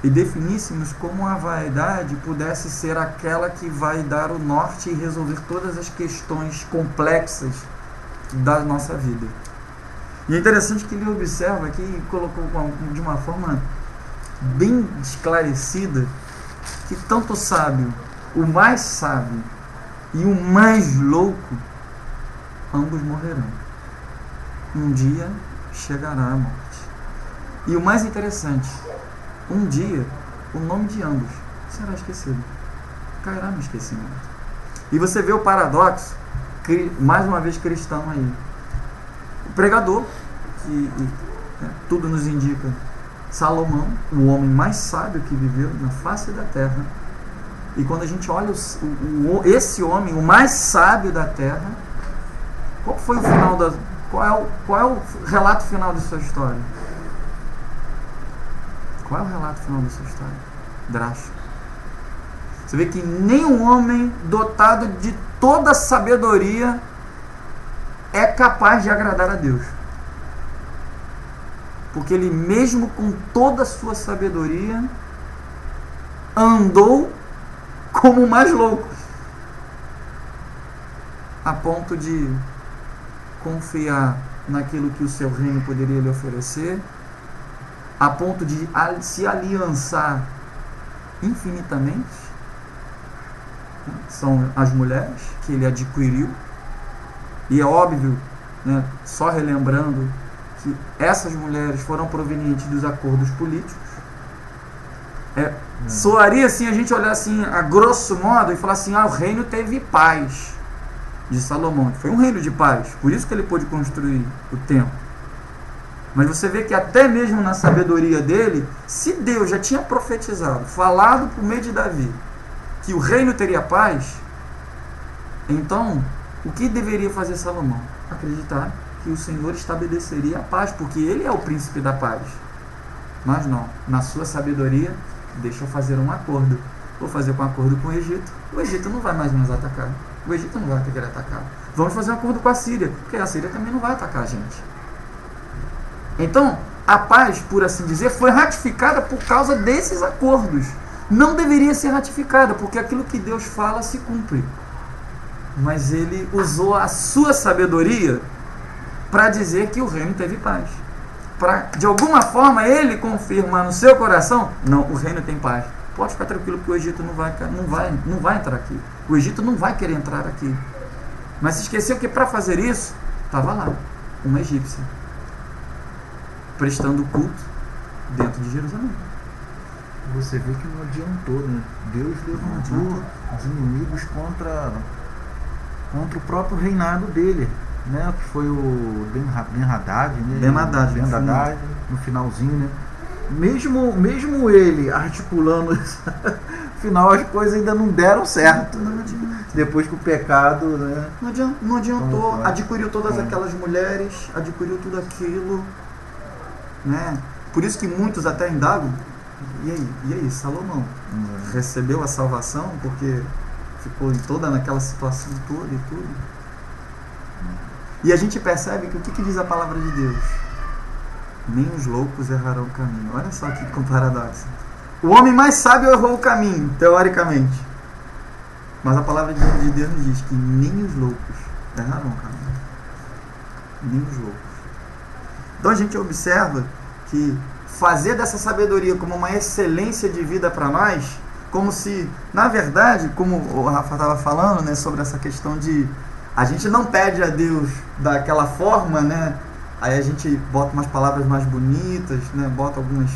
E definíssemos como a vaidade pudesse ser aquela que vai dar o norte e resolver todas as questões complexas da nossa vida. E é interessante que ele observa aqui e colocou de uma forma bem esclarecida que tanto o sábio, o mais sábio e o mais louco, ambos morrerão. Um dia chegará a morte. E o mais interessante, um dia o nome de ambos será esquecido, cairá no esquecimento. E você vê o paradoxo, mais uma vez cristão aí. O pregador, que tudo nos indica, Salomão, o homem mais sábio que viveu na face da terra. E quando a gente olha esse homem, o mais sábio da terra, qual foi o final qual é o relato final da sua história? Qual é o relato final da sua história? Drástico. Você vê que nenhum homem dotado de toda a sabedoria é capaz de agradar a Deus. Porque ele mesmo com toda a sua sabedoria andou como o mais louco, a ponto de confiar naquilo que o seu reino poderia lhe oferecer, a ponto de se aliançar infinitamente. São as mulheres que ele adquiriu. E é óbvio, só relembrando, que essas mulheres foram provenientes dos acordos políticos. Soaria assim a gente olhar assim a grosso modo e falar assim: o reino teve paz de Salomão. Foi um reino de paz, por isso que ele pôde construir o templo. Mas você vê que até mesmo na sabedoria dele, se Deus já tinha profetizado, falado por meio de Davi, que o reino teria paz, então o que deveria fazer Salomão? Acreditar que o Senhor estabeleceria a paz, porque ele é o príncipe da paz. Mas não, na sua sabedoria, deixa eu fazer um acordo. Vou fazer um acordo com o Egito. O Egito não vai mais nos atacar. O Egito não vai querer atacar. Vamos fazer um acordo com a Síria, porque a Síria também não vai atacar a gente. Então, a paz, por assim dizer, foi ratificada por causa desses acordos. Não deveria ser ratificada, porque aquilo que Deus fala se cumpre. Mas ele usou a sua sabedoria para dizer que o reino teve paz. Para, de alguma forma, ele confirmar no seu coração: não, o reino tem paz. Pode ficar tranquilo que o Egito não vai entrar aqui. O Egito não vai querer entrar aqui. Mas se esqueceu que para fazer isso, estava lá, uma egípcia, prestando culto dentro de Jerusalém. Você vê que não adiantou, né? Deus levantou os inimigos contra o próprio reinado dele, né? Que foi o Ben-Hadad, né? Ben-Hadad, no finalzinho, né? mesmo ele articulando isso, afinal as coisas ainda não deram certo. Não adianta. Depois que o pecado, né? Não adiantou, Como adquiriu todas aquelas mulheres, adquiriu tudo aquilo, né? Por isso que muitos até indagam, e aí, Salomão recebeu a salvação porque ficou em toda naquela situação toda e tudo? E a gente percebe que o que diz a palavra de Deus? Nem os loucos errarão o caminho. Olha só que paradoxo. O homem mais sábio errou o caminho, teoricamente. Mas a palavra de Deus nos diz que nem os loucos errarão o caminho. Nem os loucos. Então a gente observa que fazer dessa sabedoria como uma excelência de vida para nós, como se, na verdade, como o Rafa estava falando, né, sobre essa questão de a gente não pede a Deus daquela forma, né? Aí a gente bota umas palavras mais bonitas, né? Bota algumas,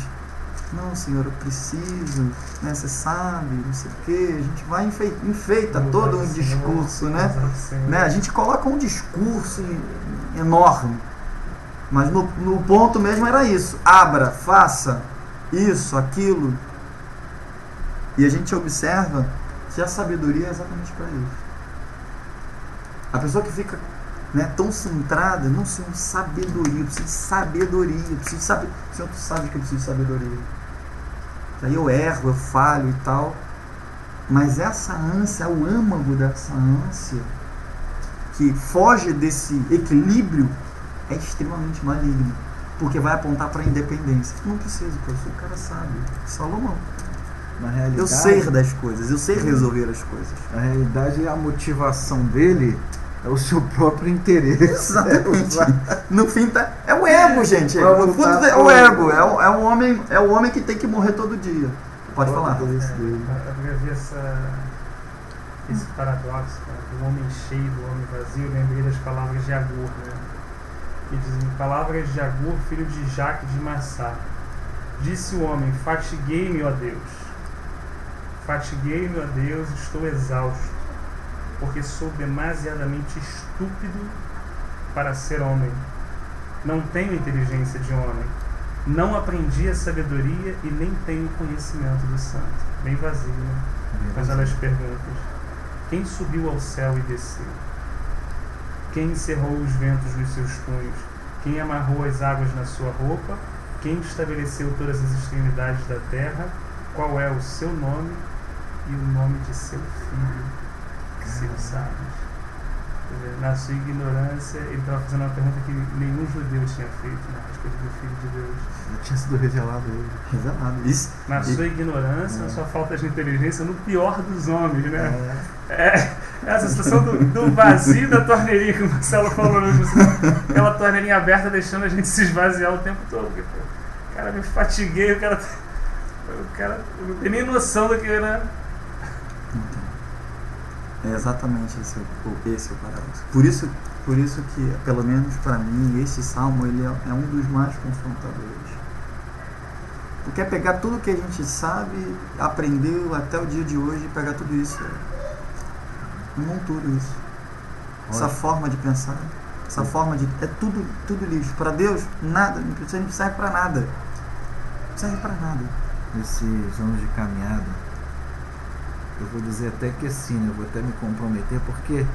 não, Senhor, eu preciso, né? Você sabe, não sei o quê. A gente vai enfeita todo um discurso, né? A gente coloca um discurso enorme. Mas no ponto mesmo era isso. Abra, faça isso, aquilo. E a gente observa que a sabedoria é exatamente para isso. A pessoa que fica, né, tão centrada, não, Senhor, sabedoria, eu preciso de sabedoria, eu preciso de saber. Senhor, tu sabe que eu preciso de sabedoria. Aí eu erro, eu falho e tal. Mas essa ânsia, o âmago dessa ânsia, que foge desse equilíbrio, é extremamente maligno, porque vai apontar para a independência. Não preciso, eu sou o cara sábio. Salomão. Na realidade, eu sei das coisas, eu sei resolver as coisas. Na realidade, a motivação dele é o seu próprio interesse. Exatamente. No fim é o ego, gente. No fundo é o ego. É o homem que tem que morrer todo dia. Pode falar. Eu vi esse paradoxo, cara, do homem cheio, do homem vazio. Eu lembrei das palavras de Agur, né? Que dizem: palavras de Agur, filho de Jaque de Massá. Disse o homem: fatiguei-me, ó Deus. Fatiguei-me, ó Deus, estou exausto, porque sou demasiadamente estúpido para ser homem. Não tenho inteligência de homem. Não aprendi a sabedoria e nem tenho conhecimento do santo. Bem vazio, né? Mas olha as perguntas. Quem subiu ao céu e desceu? Quem encerrou os ventos nos seus punhos? Quem amarrou as águas na sua roupa? Quem estabeleceu todas as extremidades da terra? Qual é o seu nome e o nome de seu filho, que se o sabes? Na sua ignorância, ele estava fazendo uma pergunta que nenhum judeu tinha feito, né, a respeito do Filho de Deus. Já tinha sido revelado ele. Revelado. Isso. Na sua ignorância, na sua falta de inteligência, no pior dos homens, né? Essa situação do vazio da torneirinha que o Marcelo falou, né? Aquela torneirinha aberta deixando a gente se esvaziar o tempo todo. Porque, pô, cara, me fatiguei, o cara não tem nem noção do que, né? É exatamente esse o paradoxo. Por isso que, pelo menos para mim, esse salmo ele é um dos mais confrontadores. Porque é pegar tudo que a gente sabe, aprendeu até o dia de hoje, e pegar tudo isso, tudo isso. Essa forma de pensar, essa forma de... É tudo lixo. Para Deus, nada, não serve para nada. Não serve para nada. Nesses anos de caminhada, eu vou dizer até que assim, né? Eu vou até me comprometer, porque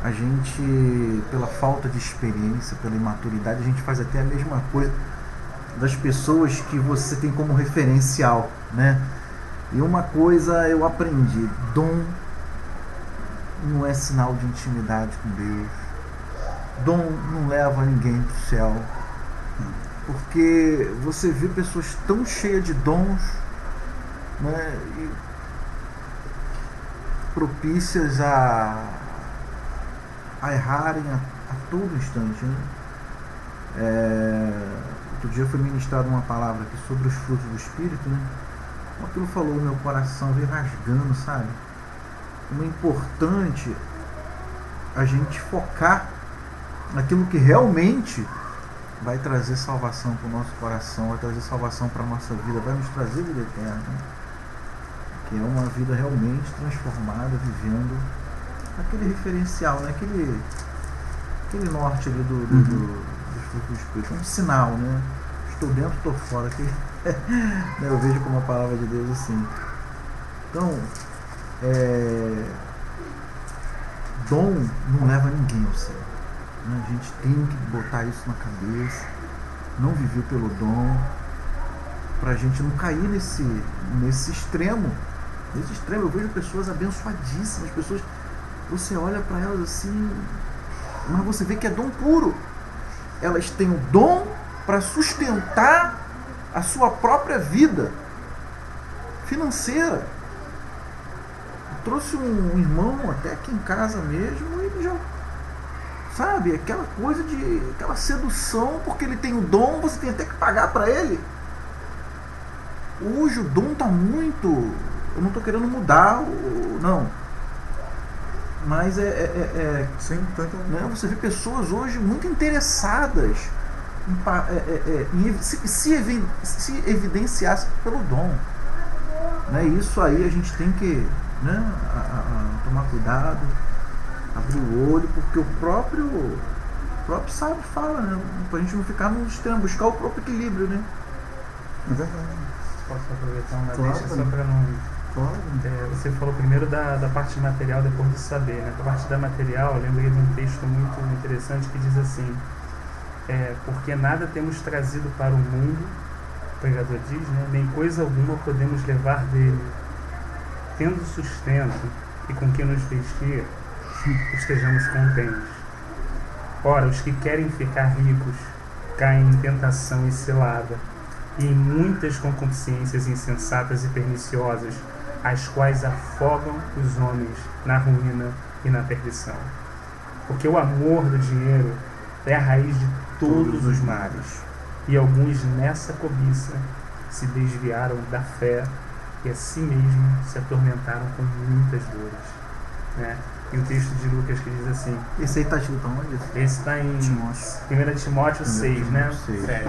a gente, pela falta de experiência, pela imaturidade, a gente faz até a mesma coisa das pessoas que você tem como referencial, né? E uma coisa eu aprendi: dom não é sinal de intimidade com Deus. Dom não leva ninguém para o céu. Porque você vê pessoas tão cheias de dons, né, e propícias a errarem a todo instante, né? Outro dia foi ministrado uma palavra aqui sobre os frutos do Espírito, né? Aquilo falou no meu coração, veio rasgando, sabe? Como é importante a gente focar naquilo que realmente vai trazer salvação para o nosso coração, vai trazer salvação para a nossa vida, vai nos trazer vida eterna, que é uma vida realmente transformada, vivendo aquele referencial, né? aquele norte ali dos frutos do Espírito, um sinal, né? Estou dentro, estou fora, Eu vejo como a palavra de Deus assim. Então, dom não leva ninguém ao céu, né? A gente tem que botar isso na cabeça, não viver pelo dom, pra gente não cair nesse extremo. Nesse extremo, eu vejo pessoas abençoadíssimas, pessoas, você olha para elas assim, mas você vê que é dom puro. Elas têm o dom para sustentar a sua própria vida financeira. Eu trouxe um irmão até aqui em casa mesmo, e ele já, sabe, aquela coisa aquela sedução, porque ele tem o dom, você tem até que pagar para ele. Hoje o dom está muito, eu não estou querendo mudar, não, mas Sim, né, você vê pessoas hoje muito interessadas em se evidenciar próprio dom. Né? Isso aí a gente tem que, né, tomar cuidado, abrir o olho, porque o próprio sábio fala, né, pra gente não ficar no extremo, buscar o próprio equilíbrio, né? É verdade. Posso aproveitar uma Claro. deixa só para não... Claro. Você falou primeiro da parte material, depois do saber, né? A parte da material, eu lembrei de um texto muito interessante que diz assim: porque nada temos trazido para o mundo, o pregador diz, né? Nem coisa alguma podemos levar dele. Tendo sustento e com que nos vestir, estejamos contentes. Ora, os que querem ficar ricos caem em tentação e cilada, e em muitas concupiscências insensatas e perniciosas, as quais afogam os homens na ruína e na perdição. Porque o amor do dinheiro é a raiz de todos os males, e alguns nessa cobiça se desviaram da fé e a si mesmo se atormentaram com muitas dores. Né? E o texto de Lucas que diz assim... Esse aí está escrito onde? Esse está em 1 Timóteo 6, né? 7.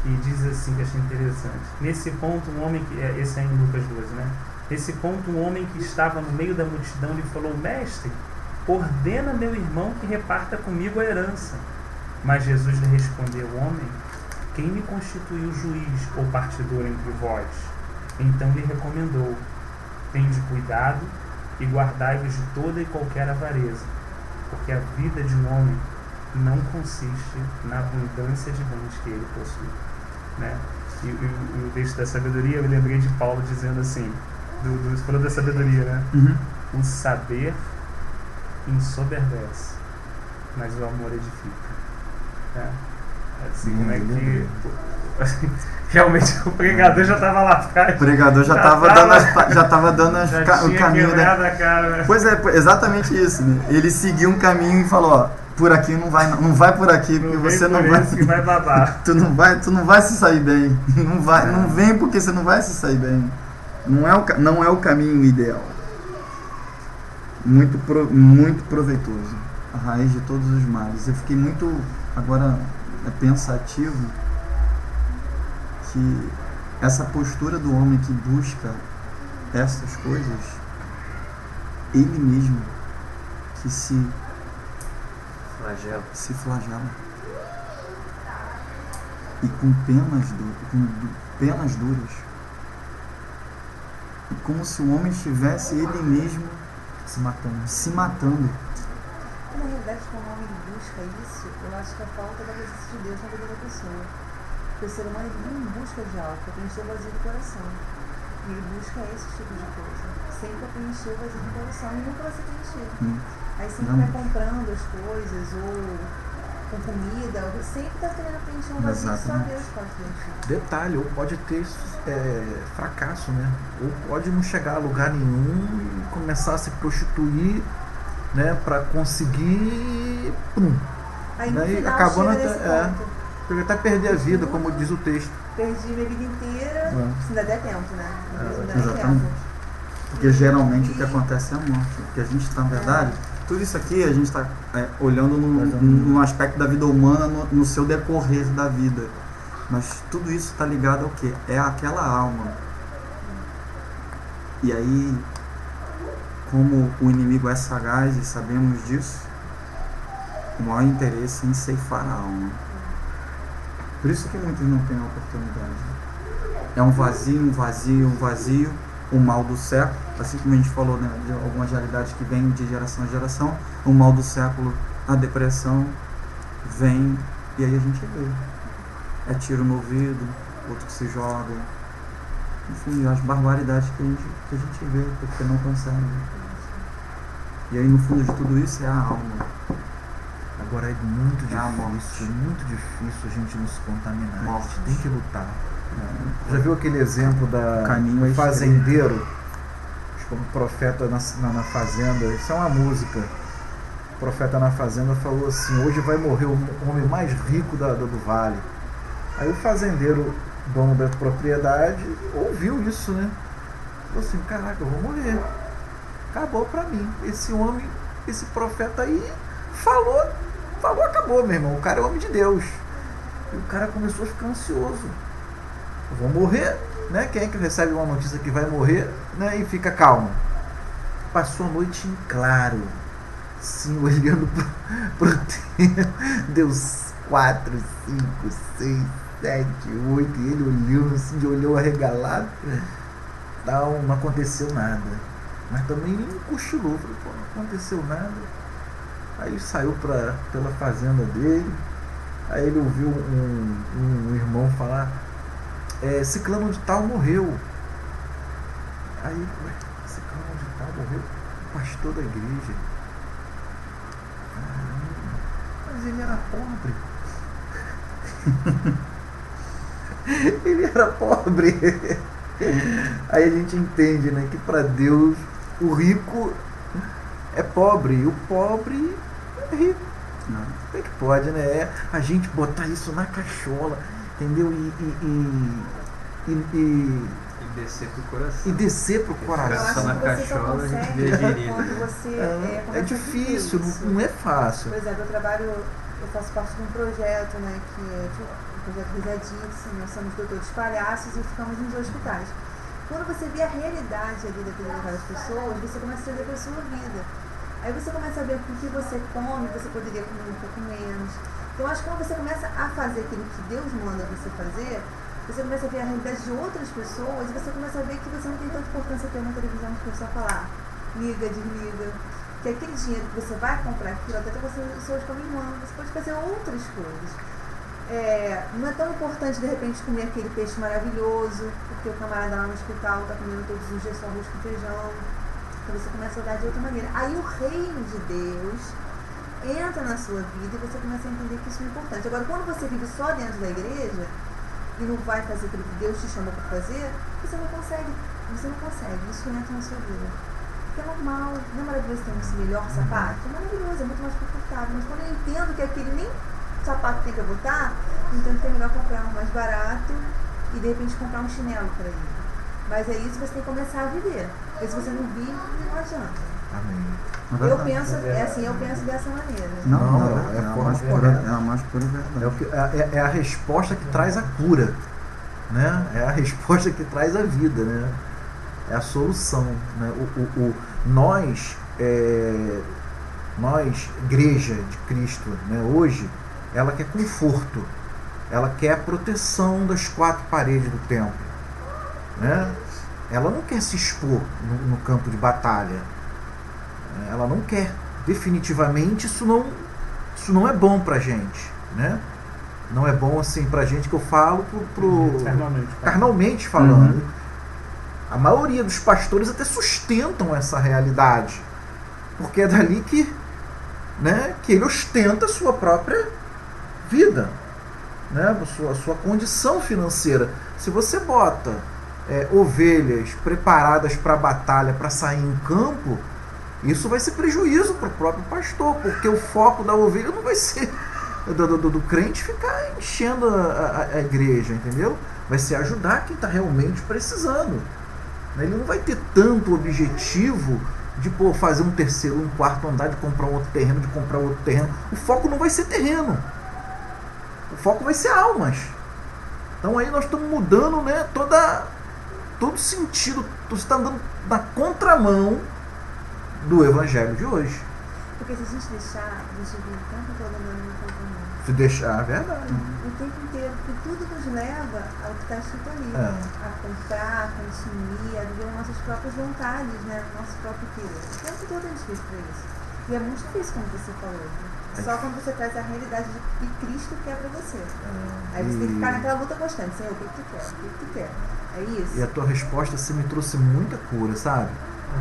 E diz assim, que eu achei interessante. Nesse ponto, um homem que... Esse é em Lucas 12, né? Nesse ponto, um homem que estava no meio da multidão lhe falou: Mestre, ordena meu irmão que reparta comigo a herança. Mas Jesus lhe respondeu: Homem, quem me constituiu juiz ou partidor entre vós? Então lhe recomendou: Tende cuidado e guardai-vos de toda e qualquer avareza, porque a vida de um homem não consiste na abundância de bens que ele possui. Né? E o texto da sabedoria, eu me lembrei de Paulo dizendo assim, você falou da sabedoria, né? Uhum. O saber ensoberbece, mas o amor edifica. Né? Assim, como é que... Realmente o pregador já estava lá atrás. O pregador já estava dando o caminho da cara, né? Pois é, exatamente isso, né? Ele seguiu um caminho e falou: ó, por aqui não vai por aqui, porque você não vai. Que vai babar. tu não vai se sair bem. Não vem porque você não vai se sair bem. Não é o caminho ideal. Muito proveitoso. A raiz de todos os males. Eu fiquei muito agora pensativo que essa postura do homem que busca essas coisas, ele mesmo que se flagela e com penas duras, e como se o homem estivesse ele mesmo se matando. Na realidade, quando o homem busca isso, eu acho que é a falta da presença de Deus na vida da pessoa. Porque o ser humano não busca de algo, para preencher o vazio do coração. E ele busca esse tipo de coisa. Sempre para preencher o vazio do coração e nunca vai ser preenchido. Aí sempre vai comprando as coisas, ou com comida, ou sempre está querendo preencher um vazio que só Deus pode preencher. Detalhe, ou pode ter fracasso, né? Ou pode não chegar a lugar nenhum e começar a se prostituir, né? Para conseguir... Aí no né? final acabando chega nesse ponto. Até perder a vida, como diz o texto. Perdi minha vida inteira, se ainda der tempo, né? Exatamente. Porque geralmente o que acontece é a morte. Porque a gente está, na verdade, tudo isso aqui a gente está olhando no aspecto da vida humana, no seu decorrer da vida. Mas tudo isso está ligado ao quê? É aquela alma. E aí, como o inimigo é sagaz e sabemos disso, o maior interesse em ceifar a alma. Por isso que muitos não têm a oportunidade. É um vazio, um vazio, um vazio, o mal do século, assim como a gente falou, né, de algumas realidades que vêm de geração em geração, o mal do século, a depressão vem e aí a gente vê. É tiro no ouvido, outro que se joga, enfim, as barbaridades que a gente vê, porque não consegue. E aí no fundo de tudo isso é a alma. Agora é muito difícil a gente não se contaminar. A gente tem que lutar. Já viu aquele exemplo da Caminho fazendeiro? Como profeta na fazenda, isso é uma música. O profeta na fazenda falou assim: hoje vai morrer o homem mais rico do vale. Aí o fazendeiro, dono da propriedade, ouviu isso, né? Falou assim: caraca, eu vou morrer. Acabou pra mim. Esse homem, esse profeta aí falou, acabou, meu irmão. O cara é homem de Deus. E o cara começou a ficar ansioso. Eu vou morrer, né? Quem é que recebe uma notícia que vai morrer, né? E fica calmo. Passou a noite em claro, sim, olhando pro tempo. Deu 4, 5, 6, 7, 8. E ele olhou assim, olhou arregalado. Não aconteceu nada. Mas também ele cochilou. Falei, pô, não aconteceu nada. Aí ele saiu pela fazenda dele. Aí ele ouviu um irmão falar: ciclano de tal morreu. Aí, ciclano de tal morreu? O pastor da igreja. Mas ele era pobre. Ele era pobre. Aí a gente entende, né, que para Deus o rico é pobre e o pobre é rico. Como é que pode, né? A gente botar isso na cachola, entendeu? E descer pro coração. Na cachola a gente vê gerindo. Quando você É difícil, não é fácil. Por exemplo, eu faço parte de um projeto, né, que é o projeto Risadice. Nós somos doutores palhaços e ficamos nos hospitais. Quando você vê a realidade ali daquelas pessoas, você começa a trazer para a sua vida. Aí você começa a ver com o que você come, você poderia comer um pouco menos. Então, acho que quando você começa a fazer aquilo que Deus manda você fazer, você começa a ver a realidade de outras pessoas e você começa a ver que você não tem tanta importância ter uma televisão que a pessoa falar, liga, desliga. Que aquele dinheiro que você vai comprar aquilo, até você hoje como irmã, você pode fazer outras coisas. Não é tão importante, de repente, comer aquele peixe maravilhoso, porque o camarada lá no hospital está comendo todos os dias só arroz com feijão. Então você começa a olhar de outra maneira. Aí o reino de Deus entra na sua vida e você começa a entender que isso é importante. Agora, quando você vive só dentro da igreja e não vai fazer aquilo que Deus te chamou para fazer, você não consegue. Isso entra na sua vida. Porque é normal, não é maravilhoso ter esse melhor sapato? É maravilhoso, é muito mais confortável. Mas quando eu entendo que aquele nem sapato tem que botar, então é melhor comprar um mais barato e de repente comprar um chinelo para ele. Mas é isso que você tem que começar a viver. Porque se você não vive, não adianta. Amém. Eu penso dessa maneira. É a mais pura verdade. É a resposta que traz a cura, né? É a resposta que traz a vida, né? É a solução, né? Nós, igreja de Cristo, né? Hoje, ela quer conforto, ela quer a proteção das 4 paredes do templo, né? Ela não quer se expor no campo de batalha. Ela não quer. Definitivamente isso não é bom pra gente, né? Não é bom assim pra gente, que eu falo carnalmente falando. Uhum. A maioria dos pastores até sustentam essa realidade, porque é dali que ele ostenta a sua própria vida, né? A sua condição financeira. Se você bota ovelhas preparadas para a batalha, para sair em campo, isso vai ser prejuízo para o próprio pastor, porque o foco da ovelha não vai ser do crente ficar enchendo a igreja, entendeu? Vai ser ajudar quem está realmente precisando. Ele não vai ter tanto objetivo de fazer um terceiro, um quarto andar, de comprar um outro terreno, O foco não vai ser terreno. O foco vai ser almas. Então aí nós estamos mudando, né, todo sentido. Você está andando na contramão do evangelho de hoje. Porque se a gente deixar, a gente vive o tempo todo andando no contramão. Se deixar, é verdade. O tempo inteiro, porque tudo nos leva ao que está escrito ali, a comprar, a consumir, a viver nossas próprias vontades, né? Nosso próprio querer. O tempo todo a gente vive para isso. E é muito difícil, como você falou. Só quando você traz a realidade de que Cristo quer para você. Aí você tem que ficar naquela luta constante. Senhor, o que tu quer? O que tu quer? É isso. E a tua resposta assim, me trouxe muita cura, sabe?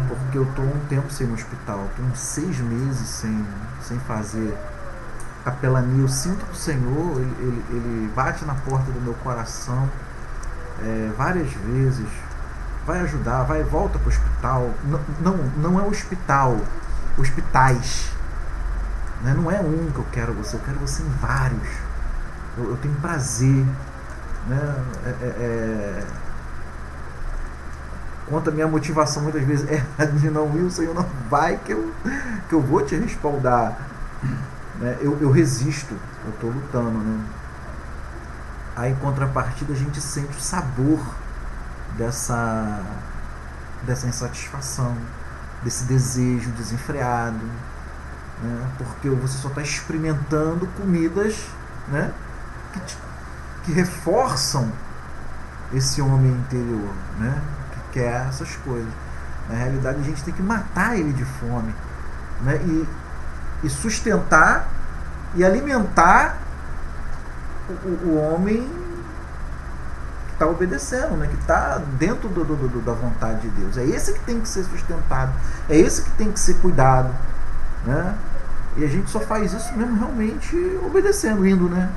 Porque eu tô um tempo sem ir no hospital. Tô uns 6 meses sem fazer capelania. Eu sinto que o Senhor, ele bate na porta do meu coração várias vezes. Vai ajudar, volta para o hospital. Não é hospital, hospitais. Né? Não é um que eu quero você em vários. Eu tenho prazer. Né? Quanto a minha motivação muitas vezes é de não ir, o Senhor não vai, que eu vou te respaldar. Né? Eu resisto, eu estou lutando. Né? Aí em contrapartida a gente sente o sabor dessa insatisfação, desse desejo desenfreado, né? Porque você só está experimentando comidas, né? que reforçam esse homem interior, né? Que quer essas coisas. Na realidade a gente tem que matar ele de fome, né? E sustentar e alimentar o homem que está obedecendo, né? Que está dentro da vontade de Deus. É esse que tem que ser sustentado, é esse que tem que ser cuidado, né? E a gente só faz isso mesmo realmente obedecendo, indo, né?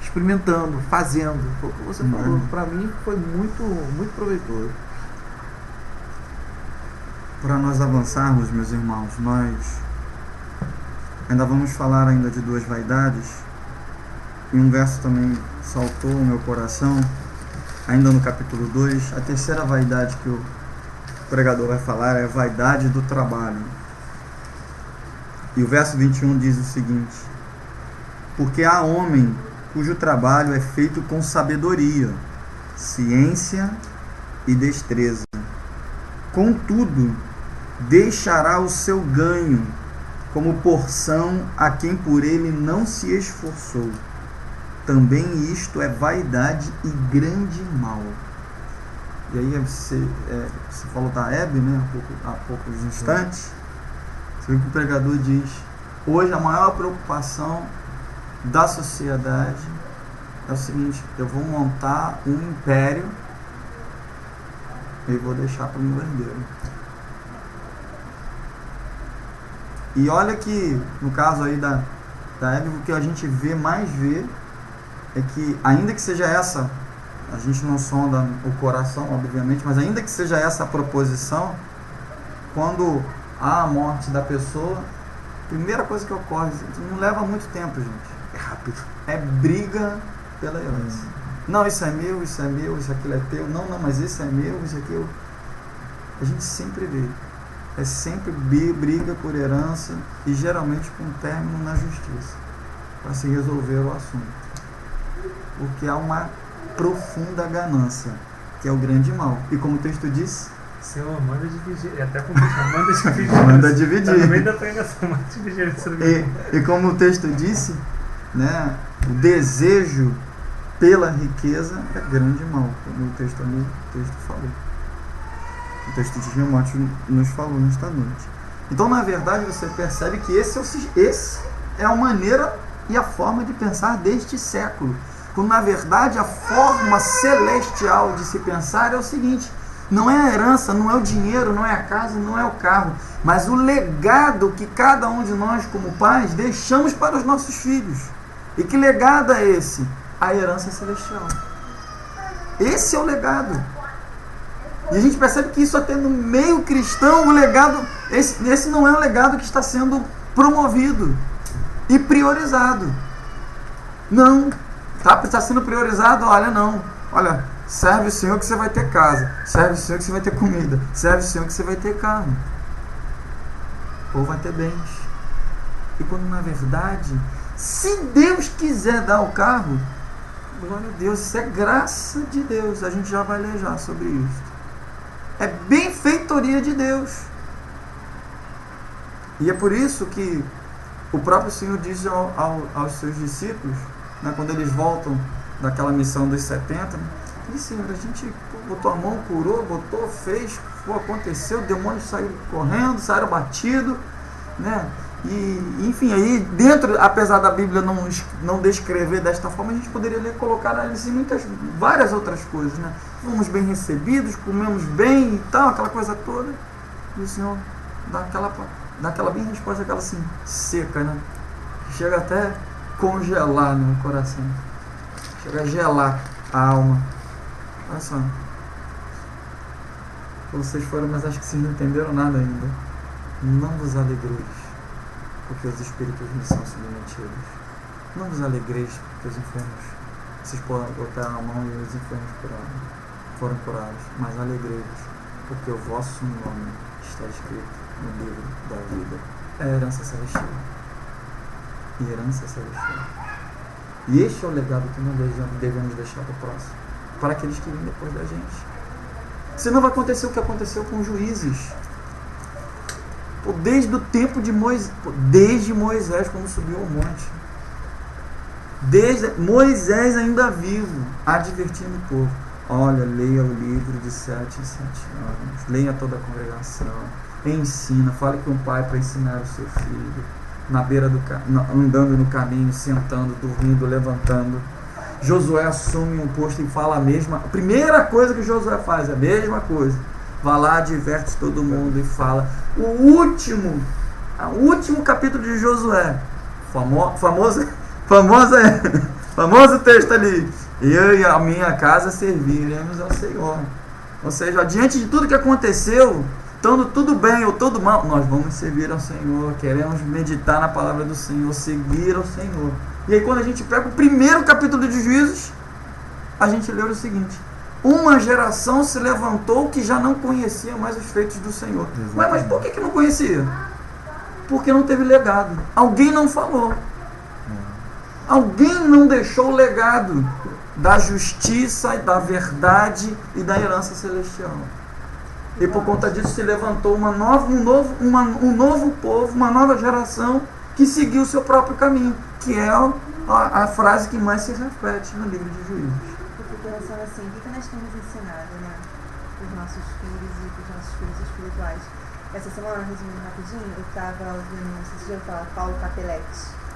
Experimentando, fazendo. Foi o que você falou. Para mim foi muito, muito proveitoso. Para nós avançarmos, meus irmãos, nós ainda vamos falar ainda de 2 vaidades. E um verso também saltou o meu coração, ainda no capítulo 2. A terceira vaidade que o pregador vai falar é a vaidade do trabalho. E o verso 21 diz o seguinte: porque há homem cujo trabalho é feito com sabedoria, ciência e destreza. Contudo, deixará o seu ganho como porção a quem por ele não se esforçou. Também isto é vaidade e grande mal. E aí você falou da Hebe, né, há poucos instantes. Você viu que o pregador diz: hoje a maior preocupação da sociedade é o seguinte: eu vou montar um império e vou deixar para o meu herdeiro. E olha que no caso aí da Hebe, o que a gente mais vê é que, ainda que seja essa, a gente não sonda o coração, obviamente, mas ainda que seja essa a proposição, quando há a morte da pessoa, a primeira coisa que ocorre, não leva muito tempo, gente, é rápido, é briga pela herança. Não, isso é meu, isso aquilo é teu, não, mas esse é meu, isso aqui eu... A gente sempre vê, é sempre briga por herança e geralmente com término na justiça, para se resolver o assunto. Porque há uma profunda ganância, que é o grande mal. E como o texto diz, Senhor, manda dividir. Até com manda dividir. Manda dividir. Tá no meio da pregação, manda dividir. E como o texto disse, né, o desejo pela riqueza é grande mal, como o texto falou. O texto de Timóteo nos falou nesta noite. Então, na verdade, você percebe que esse é a maneira e a forma de pensar deste século. Quando, na verdade, a forma celestial de se pensar é o seguinte: não é a herança, não é o dinheiro, não é a casa, não é o carro, mas o legado que cada um de nós, como pais, deixamos para os nossos filhos. E que legado é esse? A herança celestial. Esse é o legado. E a gente percebe que isso até no meio cristão, o legado, esse não é o legado que está sendo promovido e priorizado. Não. Está sendo priorizado, olha, serve o Senhor que você vai ter casa, serve o Senhor que você vai ter comida, serve o Senhor que você vai ter carro, ou vai ter bens. E quando na verdade, se Deus quiser dar o carro, glória a Deus, isso é graça de Deus. A gente já vai ler já sobre isso. É benfeitoria de Deus. E é por isso que o próprio Senhor diz aos seus discípulos né, quando eles voltam daquela missão dos 70, né, e Senhor, a gente botou a mão, curou, botou, fez, aconteceu, o demônio saiu correndo, saíram batido, né? E, enfim, aí dentro, apesar da Bíblia não descrever desta forma, a gente poderia colocar assim, várias outras coisas, né? Fomos bem recebidos, comemos bem e tal, aquela coisa toda, e o Senhor dá aquela bem resposta, aquela assim, seca, né? Chega até congelar no coração, chega a gelar a alma. Olha só, vocês foram, mas acho que vocês não entenderam nada ainda. Não vos alegreis, porque os espíritos lhes são submetidos. Não vos alegreis, porque os enfermos, vocês podem botar a mão e os enfermos foram curados, mas alegreis, porque o vosso nome está escrito no livro da vida. É herança celestial. E herança celestial. E este é o legado que nós devemos deixar para o próximo, para aqueles que vêm depois da gente. Senão vai acontecer o que aconteceu com os juízes. Desde o tempo de Moisés, desde Moisés, quando subiu ao monte. Desde Moisés ainda vivo, advertindo o povo. Olha, leia o livro de 7 em 7 anos, leia toda a congregação, ensina, fale com o pai para ensinar o seu filho, na beira andando no caminho, sentando, dormindo, levantando. Josué assume um posto e fala a primeira coisa que Josué faz, é a mesma coisa. Vai lá, adverte todo mundo e fala. O último capítulo de Josué, famoso texto ali. Eu e a minha casa serviremos ao Senhor. Ou seja, diante de tudo que aconteceu, estando tudo bem ou tudo mal, nós vamos servir ao Senhor, queremos meditar na palavra do Senhor, seguir ao Senhor. E aí quando a gente pega o primeiro capítulo de Juízes, a gente lê o seguinte: uma geração se levantou que já não conhecia mais os feitos do Senhor. Mas por que não conhecia? Porque não teve legado. Alguém não falou. Alguém não deixou o legado da justiça, da verdade e da herança celestial. E por conta disso se levantou um novo povo, uma nova geração que seguiu o seu próprio caminho, que é a frase que mais se repete no livro de Juízes. Eu fico pensando assim, o que nós temos ensinado, né, para os nossos filhos e para os nossos filhos espirituais? Essa semana, resumindo rapidinho, eu estava ouvindo, não sei se você já falar, Paulo Capelletti.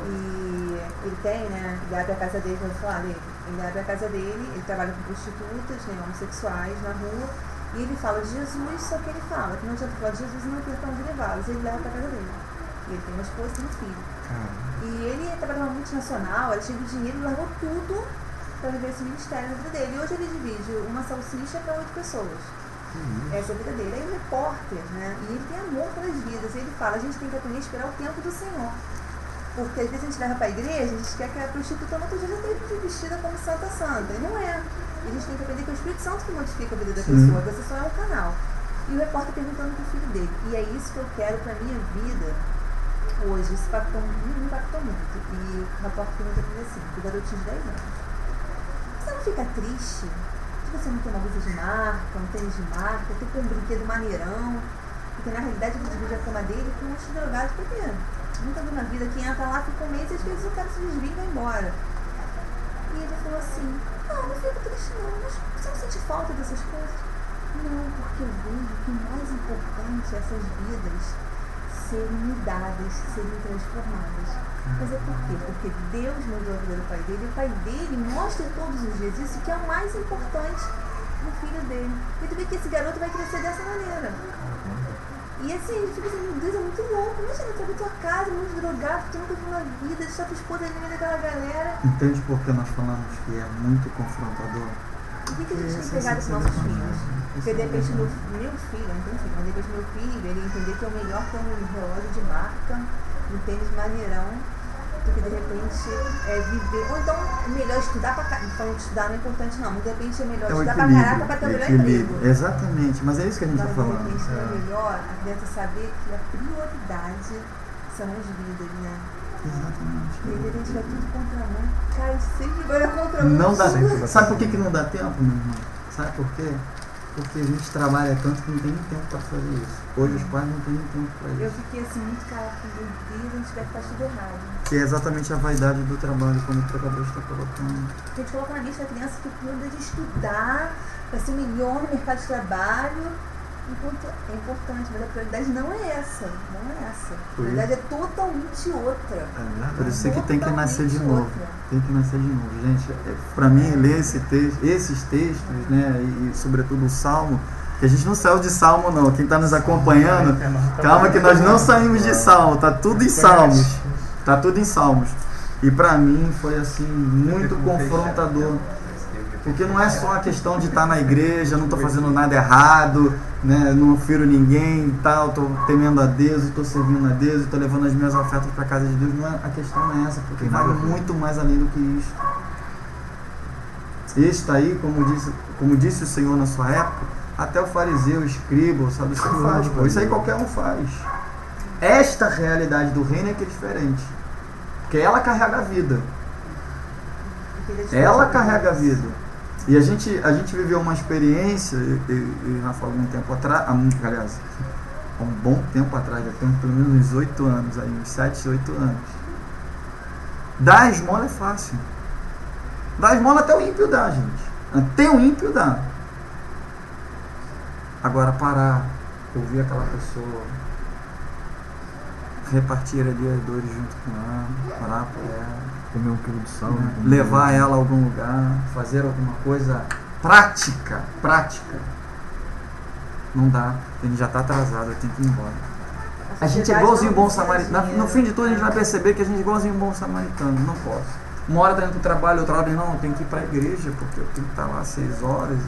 E ele tem, né, ele abre a casa dele, vou falar dele, ele abre a casa dele, ele trabalha com prostitutas, né, homossexuais na rua, e ele fala de Jesus, só que ele fala que não adianta falar de Jesus e não ter para onde levá-los, ele leva para a casa dele. E ele tem uma esposa e um filho. E ele trabalha numa multinacional, ele cheio de dinheiro, ele largou tudo para viver esse ministério na vida dele. E hoje ele divide uma salsicha para 8 pessoas. Essa é a vida dele. Aí o repórter, né, e ele tem amor pelas vidas, e ele fala, a gente tem que aprender a esperar o tempo do Senhor. Porque às vezes a gente leva para a igreja, a gente quer que a prostituta no outro dia já esteja vestida como santa, e não é. E a gente tem que aprender que é o Espírito Santo que modifica a vida da pessoa, você só é um canal. E o repórter perguntando para o filho dele, e é isso que eu quero para a minha vida hoje. Isso me impactou muito. E o repórter pergunta para ele assim, o garotinho de 10 anos, você não fica triste de você não ter uma blusa de marca, um tênis de marca, ter um brinquedo maneirão? Porque na realidade ele divide a cama dele com uns drogados, por quê? Nunca vi na vida, quem entra lá fica um mês e às vezes o cara se desvia e vai embora. E ele falou assim, não fico triste não, mas você não sente falta dessas coisas? Não, porque eu vejo que o mais importante é essas vidas serem mudadas, serem transformadas. Mas é por quê? Porque Deus mudou a vida do pai dele, e o pai dele mostra todos os dias isso, que é o mais importante no filho dele. E tu vê que esse garoto vai crescer dessa maneira. E assim, ele fica assim, meu Deus, é muito louco. Imagina, tu vai pra tua casa, muito drogado, tu nunca viu na vida, deixa tua esposa ali no meio daquela galera. Entende por que nós falamos que é muito confrontador? O que a gente tem pegado com nossos filhos? Porque de repente meu filho, não tem filho, mas de repente meu filho, ele entender que é melhor ter um relógio de marca, um tênis maneirão, do que de repente viver. Ou então é melhor estudar pra caraca. Então estudar não é importante não, mas de repente é melhor estudar pra caraca pra ter o melhor emprego. Exatamente, mas é isso que a gente está falando. De repente é melhor a criança saber que a prioridade são as vidas, né? Exatamente. E de repente vai tudo contra a mão. Cara, sempre vai contra a mão. Não dá tempo. Sabe por que não dá tempo, meu irmão? Sabe por quê? porque a gente trabalha tanto que não tem nem tempo para fazer isso. Hoje os pais não têm nem tempo para Eu isso. fiquei assim, muito caraca, meu Deus, a gente vai ficar tudo errado. Que é exatamente a vaidade do trabalho, como o pregador está colocando. A gente coloca na mente da criança que precisa de estudar para ser melhor no mercado de trabalho. Enquanto é importante, mas a prioridade não é essa. Não é essa. A prioridade é totalmente outra. Por isso é que tem que nascer de Totalmente novo. outra. Tem que nascer de novo. Gente, para mim, ler esses textos, né, e sobretudo o Salmo, que a gente não saiu de Salmo não, quem está nos acompanhando, calma que nós não saímos de Salmo, tá tudo em Salmos. Tá tudo em Salmos. E para mim foi assim, muito confrontador. Porque não é só a questão de estar na igreja, não estou fazendo nada errado, né, não firo ninguém e tal, estou temendo a Deus, estou servindo a Deus, estou levando as minhas ofertas para a casa de Deus. Não é, a questão não é essa, porque vai muito mais além do que isso. Este aí, como disse o Senhor na sua época, até o fariseu, o escriba, o saduceu faz. Pô, isso aí qualquer um faz. Esta realidade do reino é que é diferente. Porque ela carrega a vida. Ela carrega a vida. E a gente viveu uma experiência, e Rafa, algum tempo atrás, aliás, há um bom tempo atrás, já tem pelo menos uns 8 anos, aí, uns 7, 8 anos. Dar esmola é fácil. Dar esmola até o ímpio dá, gente. Até o ímpio dá. Agora parar, ouvir aquela pessoa, repartir ali as dores junto com ela, orar por ela, Comer 1 quilo de sal. né? Levar ela a algum lugar, fazer alguma coisa prática. Não dá, ele já está atrasado, eu tenho que ir embora. A gente é igualzinho bom samaritano. No fim de tudo a gente vai perceber que a gente é igualzinho bom samaritano. Não posso. Uma hora está indo para o trabalho, outra hora não, eu tenho que ir para a igreja, porque eu tenho que estar lá 6 horas.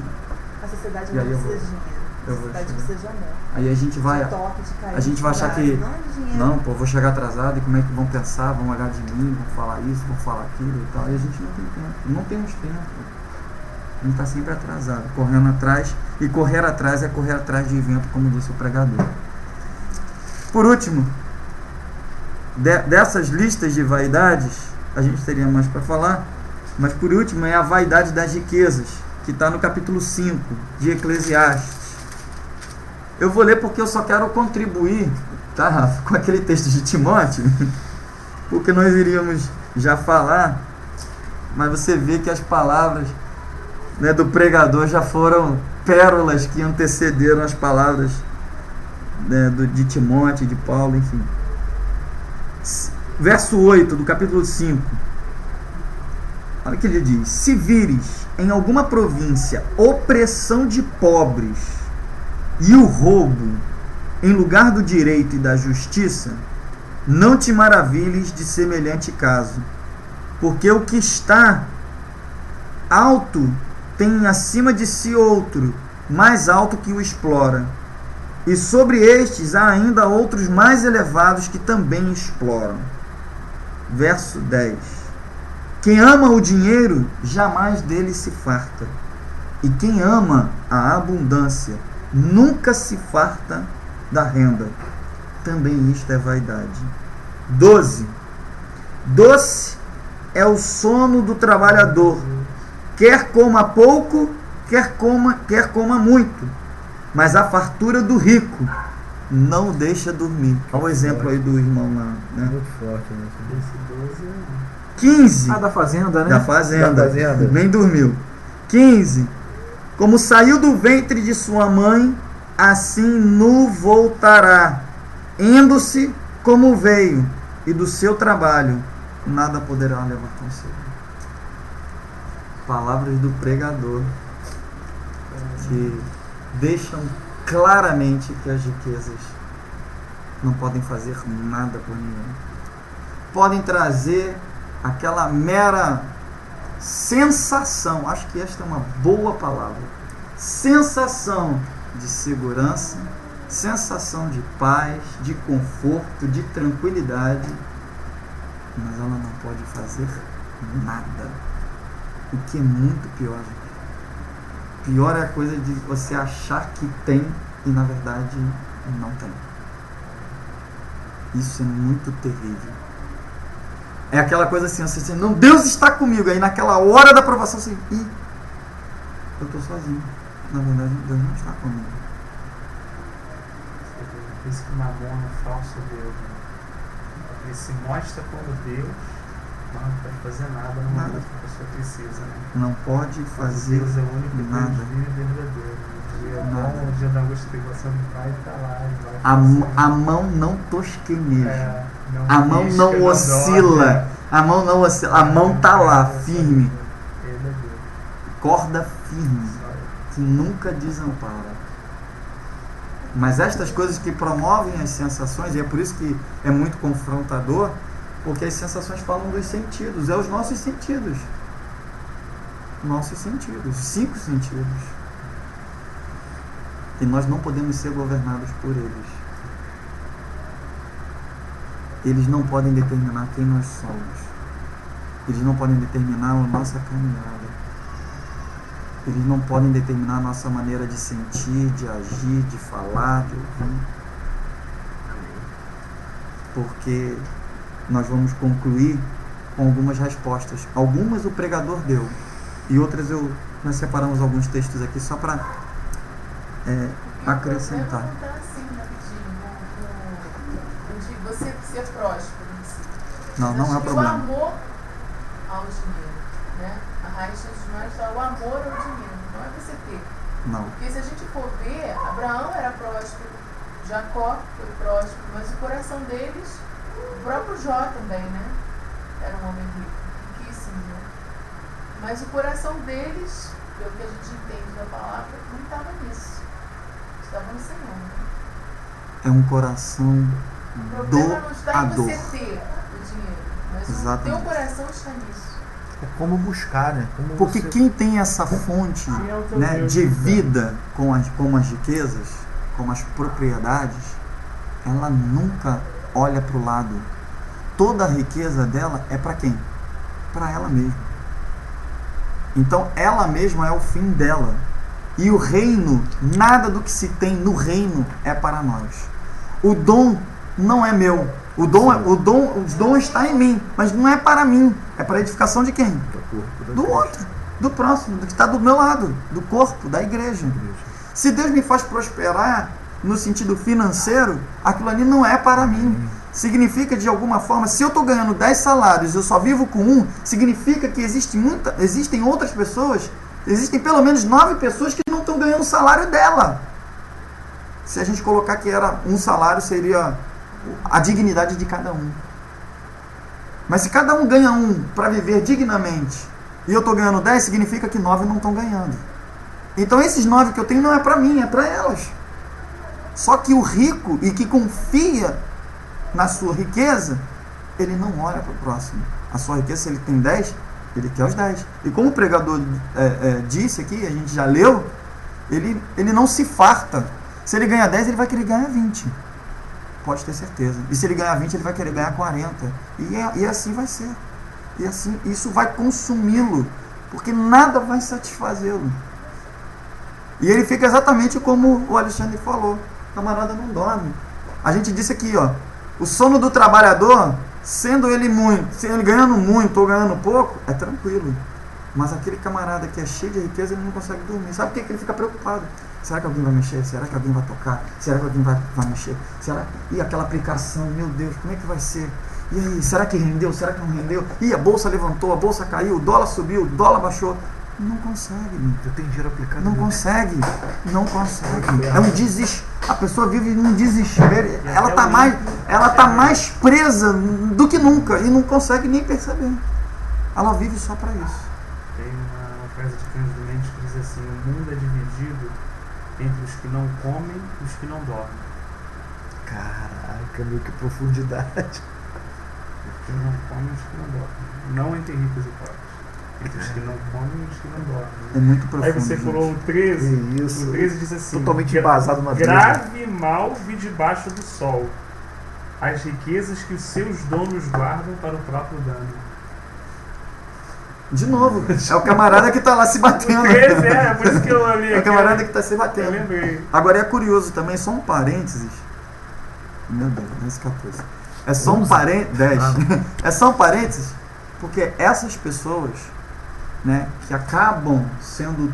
A sociedade E não aí eu precisa vou- de dinheiro. A eu vou sociedade chegar. precisa de amor. Aí a gente vai. De toque, de carinho, A gente vai de achar cuidado, que, não de dinheiro. não, pô, vou chegar atrasado e como é que vão pensar, vão olhar de mim, vão falar isso, vão falar aquilo e tal. E a gente não tem tempo, não temos tempo. A gente está sempre atrasado, correndo atrás. E correr atrás é correr atrás de evento, como disse o pregador. Por último, dessas listas de vaidades, a gente teria mais para falar, mas por último é a vaidade das riquezas, que está no capítulo 5 de Eclesiastes. Eu vou ler porque eu só quero contribuir, tá, Rafa, com aquele texto de Timóteo, porque nós iríamos já falar, mas você vê que as palavras, né, do pregador já foram pérolas que antecederam as palavras, né, de Timóteo, de Paulo, enfim. Verso 8 do capítulo 5. Olha o que ele diz: se vires em alguma província opressão de pobres e o roubo em lugar do direito e da justiça, não te maravilhes de semelhante caso, porque o que está alto tem acima de si outro, mais alto que o explora, e sobre estes há ainda outros mais elevados que também exploram. Verso 10. Quem ama o dinheiro, jamais dele se farta, e quem ama a abundância, nunca se farta da renda. Também isto é vaidade. 12. Doce é o sono do trabalhador, quer coma pouco, quer coma muito, mas a fartura do rico não deixa dormir. Olha o exemplo aí do irmão lá, né? Muito forte, né? Esse 12 é... 15. Ah, da fazenda, né? Da fazenda. Da fazenda. Nem dormiu. 15. Como saiu do ventre de sua mãe, assim nu voltará, indo-se como veio, e do seu trabalho nada poderá levar consigo. Palavras do pregador que deixam claramente que as riquezas não podem fazer nada por ninguém. Podem trazer aquela mera sensação, acho que esta é uma boa palavra, sensação de segurança, sensação de paz, de conforto, de tranquilidade, mas ela não pode fazer nada, o que é muito pior, gente. Pior é a coisa de você achar que tem e na verdade não tem. Isso é muito terrível. É aquela coisa assim, você diz, não, Deus está comigo. Aí naquela hora da provação, assim, eu estou sozinho. na verdade Deus não está comigo. Por isso que Mamon é um falso Deus, né? Ele se mostra como Deus, mas não pode fazer nada no Nada. momento que a pessoa precisa, né? Não pode fazer Deus é o único nada. Deus vivo e verdadeiro. O dia Nada. bom, o dia da angústia e tribulação do Pai está lá. Ele vai A fazer. mão não tosqueneja. Não A mão pisca, não oscila. dorme. A mão não oscila. A mão tá lá, firme. Ele é Deus. Corda firme. Só ele. Que nunca desampara. Mas estas coisas que promovem as sensações, e é por isso que é muito confrontador, porque as sensações falam dos sentidos, é os nossos sentidos. Nossos sentidos, 5 sentidos. E nós não podemos ser governados por eles. Eles não podem determinar quem nós somos. Eles não podem determinar a nossa caminhada. Eles não podem determinar a nossa maneira de sentir, de agir, de falar, de ouvir. Porque nós vamos concluir com algumas respostas. Algumas o pregador deu. E outras nós separamos alguns textos aqui só para acrescentar. Eu vou perguntar assim, rapidinho, de você ser próspero em si. Não, não é Acho que problema. o amor ao dinheiro, né? A raiz de nós está o amor ao dinheiro, não é você ter. Não. Porque se a gente for ver, Abraão era próspero, Jacó foi próspero, mas o coração deles, o próprio Jó também, né? Era um homem rico, riquíssimo, né? Mas o coração deles, pelo que a gente entende da palavra, não estava nisso. Estava no Senhor, né? É um coração O problema não está em doador. você ter o dinheiro, mas Exatamente. o teu coração está nisso. É como buscar, né? Como Porque você... quem tem essa fonte, Quem é o teu né, Deus, de né? vida como as riquezas, como as propriedades, ela nunca olha para o lado. Toda a riqueza dela é para quem? Para ela mesma. Então ela mesma é o fim dela. E o reino, nada do que se tem no reino é para nós. O dom não é meu. O dom está em mim, mas não é para mim. É para a edificação de quem? Do outro, do próximo, do que está do meu lado, do corpo, da igreja. Se Deus me faz prosperar no sentido financeiro, aquilo ali não é para mim. Significa, de alguma forma, se eu estou ganhando 10 salários e eu só vivo com um, significa que existem outras pessoas, existem pelo menos 9 pessoas que não estão ganhando o salário dela. Se a gente colocar que era um salário, seria a dignidade de cada um. Mas se cada um ganha um para viver dignamente e eu estou ganhando 10, significa que 9 não estão ganhando. Então esses 9 que eu tenho não é para mim, é para elas. Só que o rico e que confia na sua riqueza, ele não olha para o próximo. A sua riqueza, se ele tem 10, ele quer os 10. E como o pregador disse aqui, a gente já leu, ele não se farta. Se ele ganha 10, ele vai querer ganhar 20. Pode ter certeza. E se ele ganhar 20, ele vai querer ganhar 40. E assim vai ser. E assim, isso vai consumi-lo. Porque nada vai satisfazê-lo. E ele fica exatamente como o Alexandre falou. O camarada não dorme. A gente disse aqui, ó. O sono do trabalhador, sendo ele ganhando muito ou ganhando pouco, é tranquilo. Mas aquele camarada que é cheio de riqueza, ele não consegue dormir. Sabe por que ele fica preocupado? Será que alguém vai mexer? Será que alguém vai tocar? Será que alguém vai mexer? E aquela aplicação, meu Deus, como é que vai ser? E aí, será que rendeu? Será que não rendeu? E a bolsa levantou, a bolsa caiu, o dólar subiu, o dólar baixou. Não consegue. Eu tenho dinheiro aplicado. Não consegue. Não consegue. É um desespero. A pessoa vive num desespero. Ela tá mais presa do que nunca e não consegue nem perceber. Ela vive só para isso. Tem uma frase de Cândido Mendes que diz assim: o mundo é dividido entre os que não comem e os que não dormem. Caraca, meu, que profundidade. Os que não comem e os que não dormem. Não entre ricos e pobres. Entre os que não comem e os que não dormem. É muito profundo. Aí você falou o 13. Que isso. O 13 diz assim: Totalmente embasado na grave mal vi debaixo do sol as riquezas que os seus donos guardam para o próprio dano. De novo, é o camarada que está lá se batendo. O 13 por isso que eu olhei. É o camarada que está se Eu batendo. lembrei. Agora é curioso também, só um parênteses. Meu Deus, esse 14. É só um parênteses. 10. É só um parênteses, porque essas pessoas, né, que acabam sendo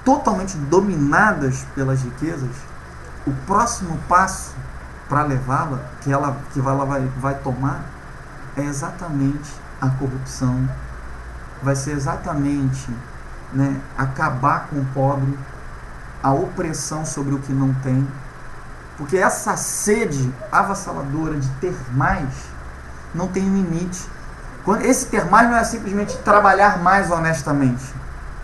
totalmente dominadas pelas riquezas, o próximo passo para levá-la, que ela vai tomar, é exatamente a corrupção, vai ser exatamente, né, acabar com o pobre, a opressão sobre o que não tem, porque essa sede avassaladora de ter mais não tem limite. Esse ter mais não é simplesmente trabalhar mais honestamente,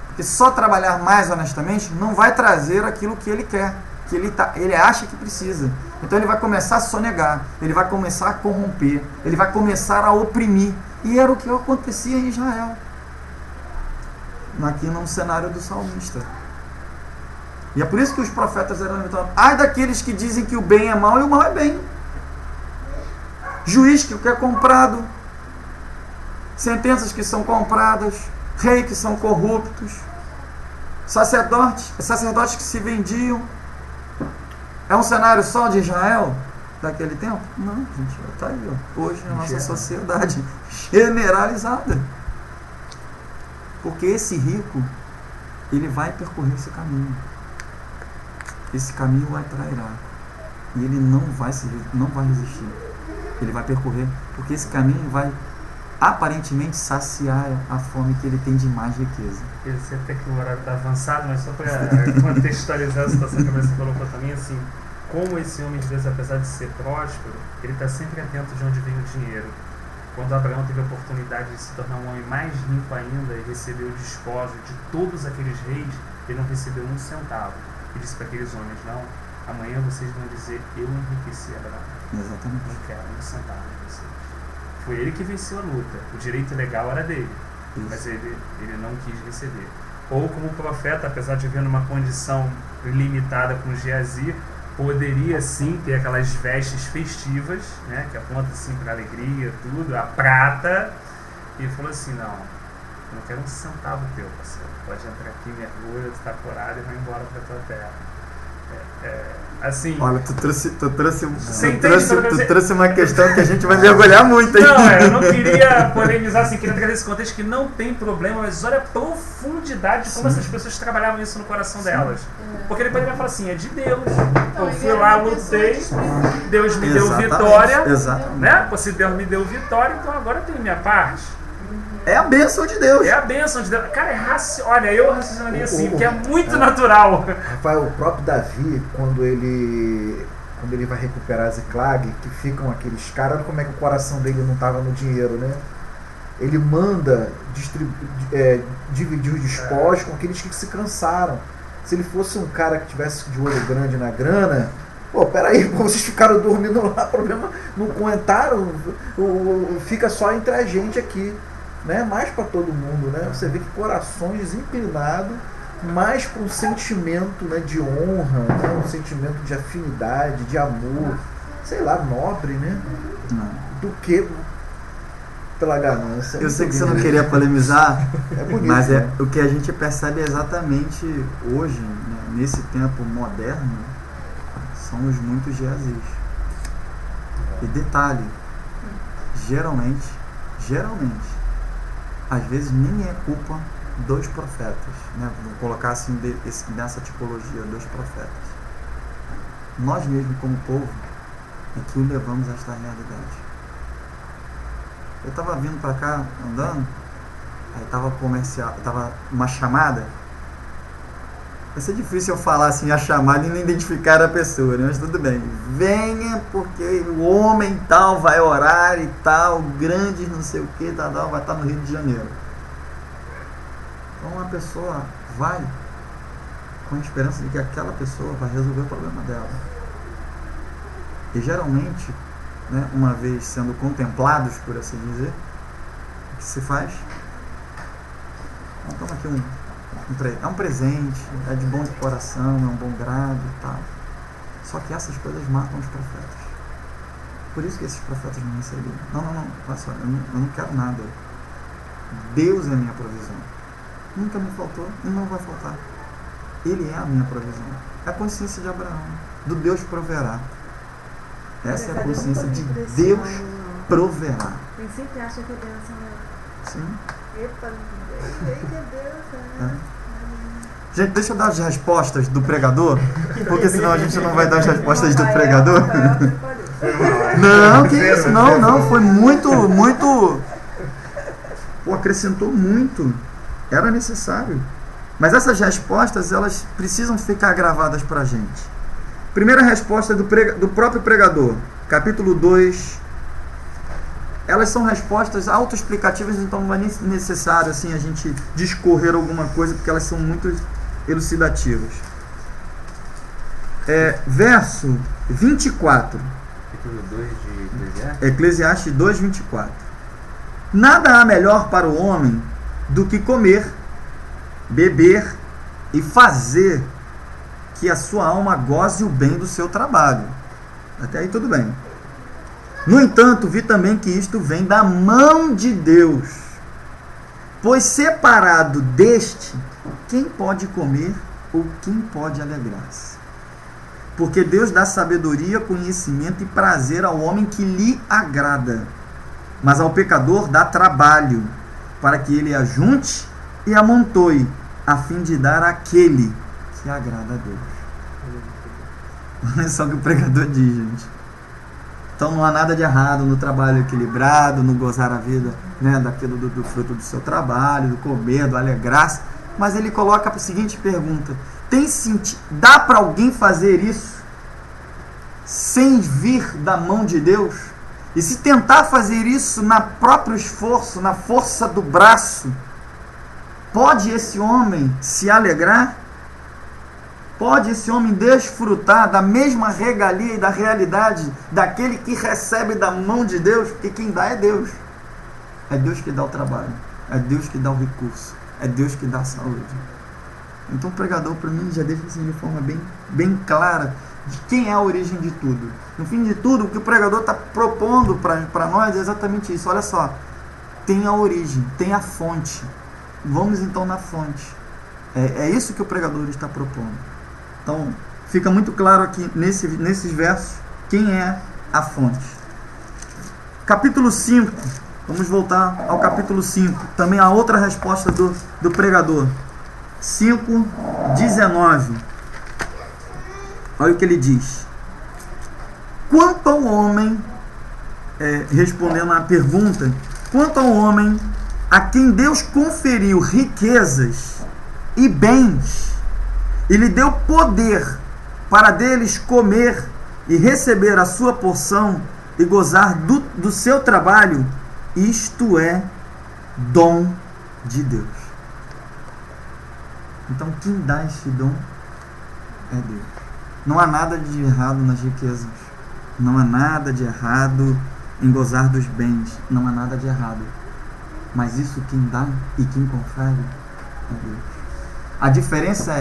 porque só trabalhar mais honestamente não vai trazer aquilo que ele quer, que ele acha que precisa. Então ele vai começar a sonegar, ele vai começar a corromper, ele vai começar a oprimir. E era o que acontecia em Israel, aqui no cenário do salmista. E é por isso que os profetas eram limitados. Ai daqueles que dizem que o bem é mal e o mal é bem. Juiz que é comprado, sentenças que são compradas, rei que são corruptos, sacerdotes que se vendiam. É um cenário só de Israel daquele tempo? Não, gente, está aí, ó. Hoje a nossa sociedade generalizada. Porque esse rico, ele vai percorrer esse caminho. Esse caminho o atrairá. E ele não vai resistir. Ele vai percorrer, porque esse caminho vai aparentemente saciar a fome que ele tem de mais riqueza. Eu sei até que o horário está avançado, mas só para contextualizar a situação que você colocou também, assim, como esse homem de Deus, apesar de ser próspero, ele está sempre atento de onde vem o dinheiro. Quando Abraão teve a oportunidade de se tornar um homem mais rico ainda e recebeu o despojo de todos aqueles reis, ele não recebeu um centavo. E disse para aqueles homens: não, amanhã vocês vão dizer, eu enriqueci Abraão. Exatamente. Não quero um centavo de vocês. Foi ele que venceu a luta. O direito legal era dele. Isso. Mas ele não quis receber. Ou como profeta, apesar de viver numa condição limitada com Geazi, poderia sim ter aquelas vestes festivas, né, que apontam assim para a alegria, tudo, a prata, e falou assim: não, eu não quero um centavo teu, parceiro. Pode entrar aqui, mergulha, tu está corado e vai embora para tua terra. Assim, olha, tu trouxe uma questão que a gente vai mergulhar muito, hein? Não, eu não queria polemizar, assim, queria trazer esse contexto que não tem problema, mas olha a profundidade de como essas pessoas trabalhavam isso no coração delas. Porque ele poderia falar assim: é de Deus. Eu fui lá, lutei, Deus me deu vitória. Exatamente. Né? Se Deus me deu vitória, então agora eu tenho minha parte. É a bênção de Deus. É a bênção de Deus. Cara, olha, eu raciocinaria assim, porque é muito natural. Rafael, o próprio Davi, quando ele vai recuperar Ziklag, que ficam aqueles caras, olha como é que o coração dele não estava no dinheiro, né? Ele manda dividir os despojos com aqueles que se cansaram. Se ele fosse um cara que tivesse de olho grande na grana, pô, peraí, vocês ficaram dormindo lá, problema, não comentaram, fica só entre a gente aqui, né? Mais para todo mundo, né? Você vê que corações inclinados mais para um sentimento, né, de honra, né? Um sentimento de afinidade, de amor, sei lá, nobre, né? Do que pela ganância. Eu sei que você não queria polemizar, bonito, mas né? O que a gente percebe exatamente hoje, né, nesse tempo moderno, são os muitos Geazis. E detalhe, geralmente, às vezes nem é culpa dos profetas, né? Vou colocar assim nessa tipologia, dos profetas. Nós mesmos, como povo, é que o levamos a esta realidade. Eu estava vindo para cá, andando, aí estava uma chamada. Vai ser difícil eu falar assim a chamada e não identificar a pessoa, né? Mas tudo bem. Venha, porque o homem tal vai orar e tal, grande não sei o que, tal, vai estar no Rio de Janeiro. Então a pessoa vai com a esperança de que aquela pessoa vai resolver o problema dela. E geralmente, né, uma vez sendo contemplados, por assim dizer, o que se faz? Então, toma aqui é um presente, é de bom de coração, é um bom grado e tal. Só que essas coisas matam os profetas. Por isso que esses profetas não receberam. Não, olha só, eu não quero nada. Deus é a minha provisão. Nunca me faltou e não vai faltar. Ele é a minha provisão. É a consciência de Abraão, do Deus proverá. Essa é a consciência de Deus proverá. Quem sempre acha que é bênção, né? Sim. Epa, que é bênção, né? Gente, deixa eu dar as respostas do pregador, porque senão a gente não vai dar as respostas do pregador. Não, que isso, não, foi muito, pô, acrescentou muito, era necessário. Mas essas respostas, elas precisam ficar gravadas pra gente. Primeira resposta do próprio pregador, capítulo 2, elas são respostas autoexplicativas, então não é nem necessário assim, a gente discorrer alguma coisa, porque elas são muito elucidativas. Verso 24. Capítulo 2 de Eclesiastes. Eclesiastes 2, 24. Nada há melhor para o homem do que comer, beber e fazer que a sua alma goze o bem do seu trabalho. Até aí tudo bem. No entanto, vi também que isto vem da mão de Deus. Pois separado deste, quem pode comer ou quem pode alegrar-se? Porque Deus dá sabedoria, conhecimento e prazer ao homem que lhe agrada. Mas ao pecador dá trabalho, para que ele ajunte e amontoe, a fim de dar àquele que agrada a Deus. Olha só o que o pregador diz, gente. Então não há nada de errado no trabalho equilibrado, no gozar a vida, né, daquilo do fruto do seu trabalho, do comer, do alegrar-se. Mas ele coloca a seguinte pergunta: dá para alguém fazer isso sem vir da mão de Deus? E se tentar fazer isso na próprio esforço, na força do braço, pode esse homem se alegrar? Pode esse homem desfrutar da mesma regalia e da realidade daquele que recebe da mão de Deus? Porque quem dá é Deus. É Deus que dá o trabalho. É Deus que dá o recurso. É Deus que dá a saúde. Então o pregador, para mim, já deixa assim de forma bem clara de quem é a origem de tudo. No fim de tudo, o que o pregador está propondo para nós é exatamente isso. Olha só, tem a origem, tem a fonte. Vamos então na fonte. É isso que o pregador está propondo. Então, fica muito claro aqui nesses versos quem é a fonte. Capítulo 5. Vamos voltar ao capítulo 5. Também a outra resposta do pregador. 5, 19. Olha o que ele diz. Quanto ao homem, respondendo à pergunta, quanto ao homem a quem Deus conferiu riquezas e bens, e lhe deu poder para deles comer e receber a sua porção e gozar do seu trabalho, isto é dom de Deus. Então quem dá esse dom é Deus. Não há nada de errado nas riquezas, não há nada de errado em gozar dos bens, não há nada de errado, mas isso quem dá e quem confere é Deus. A diferença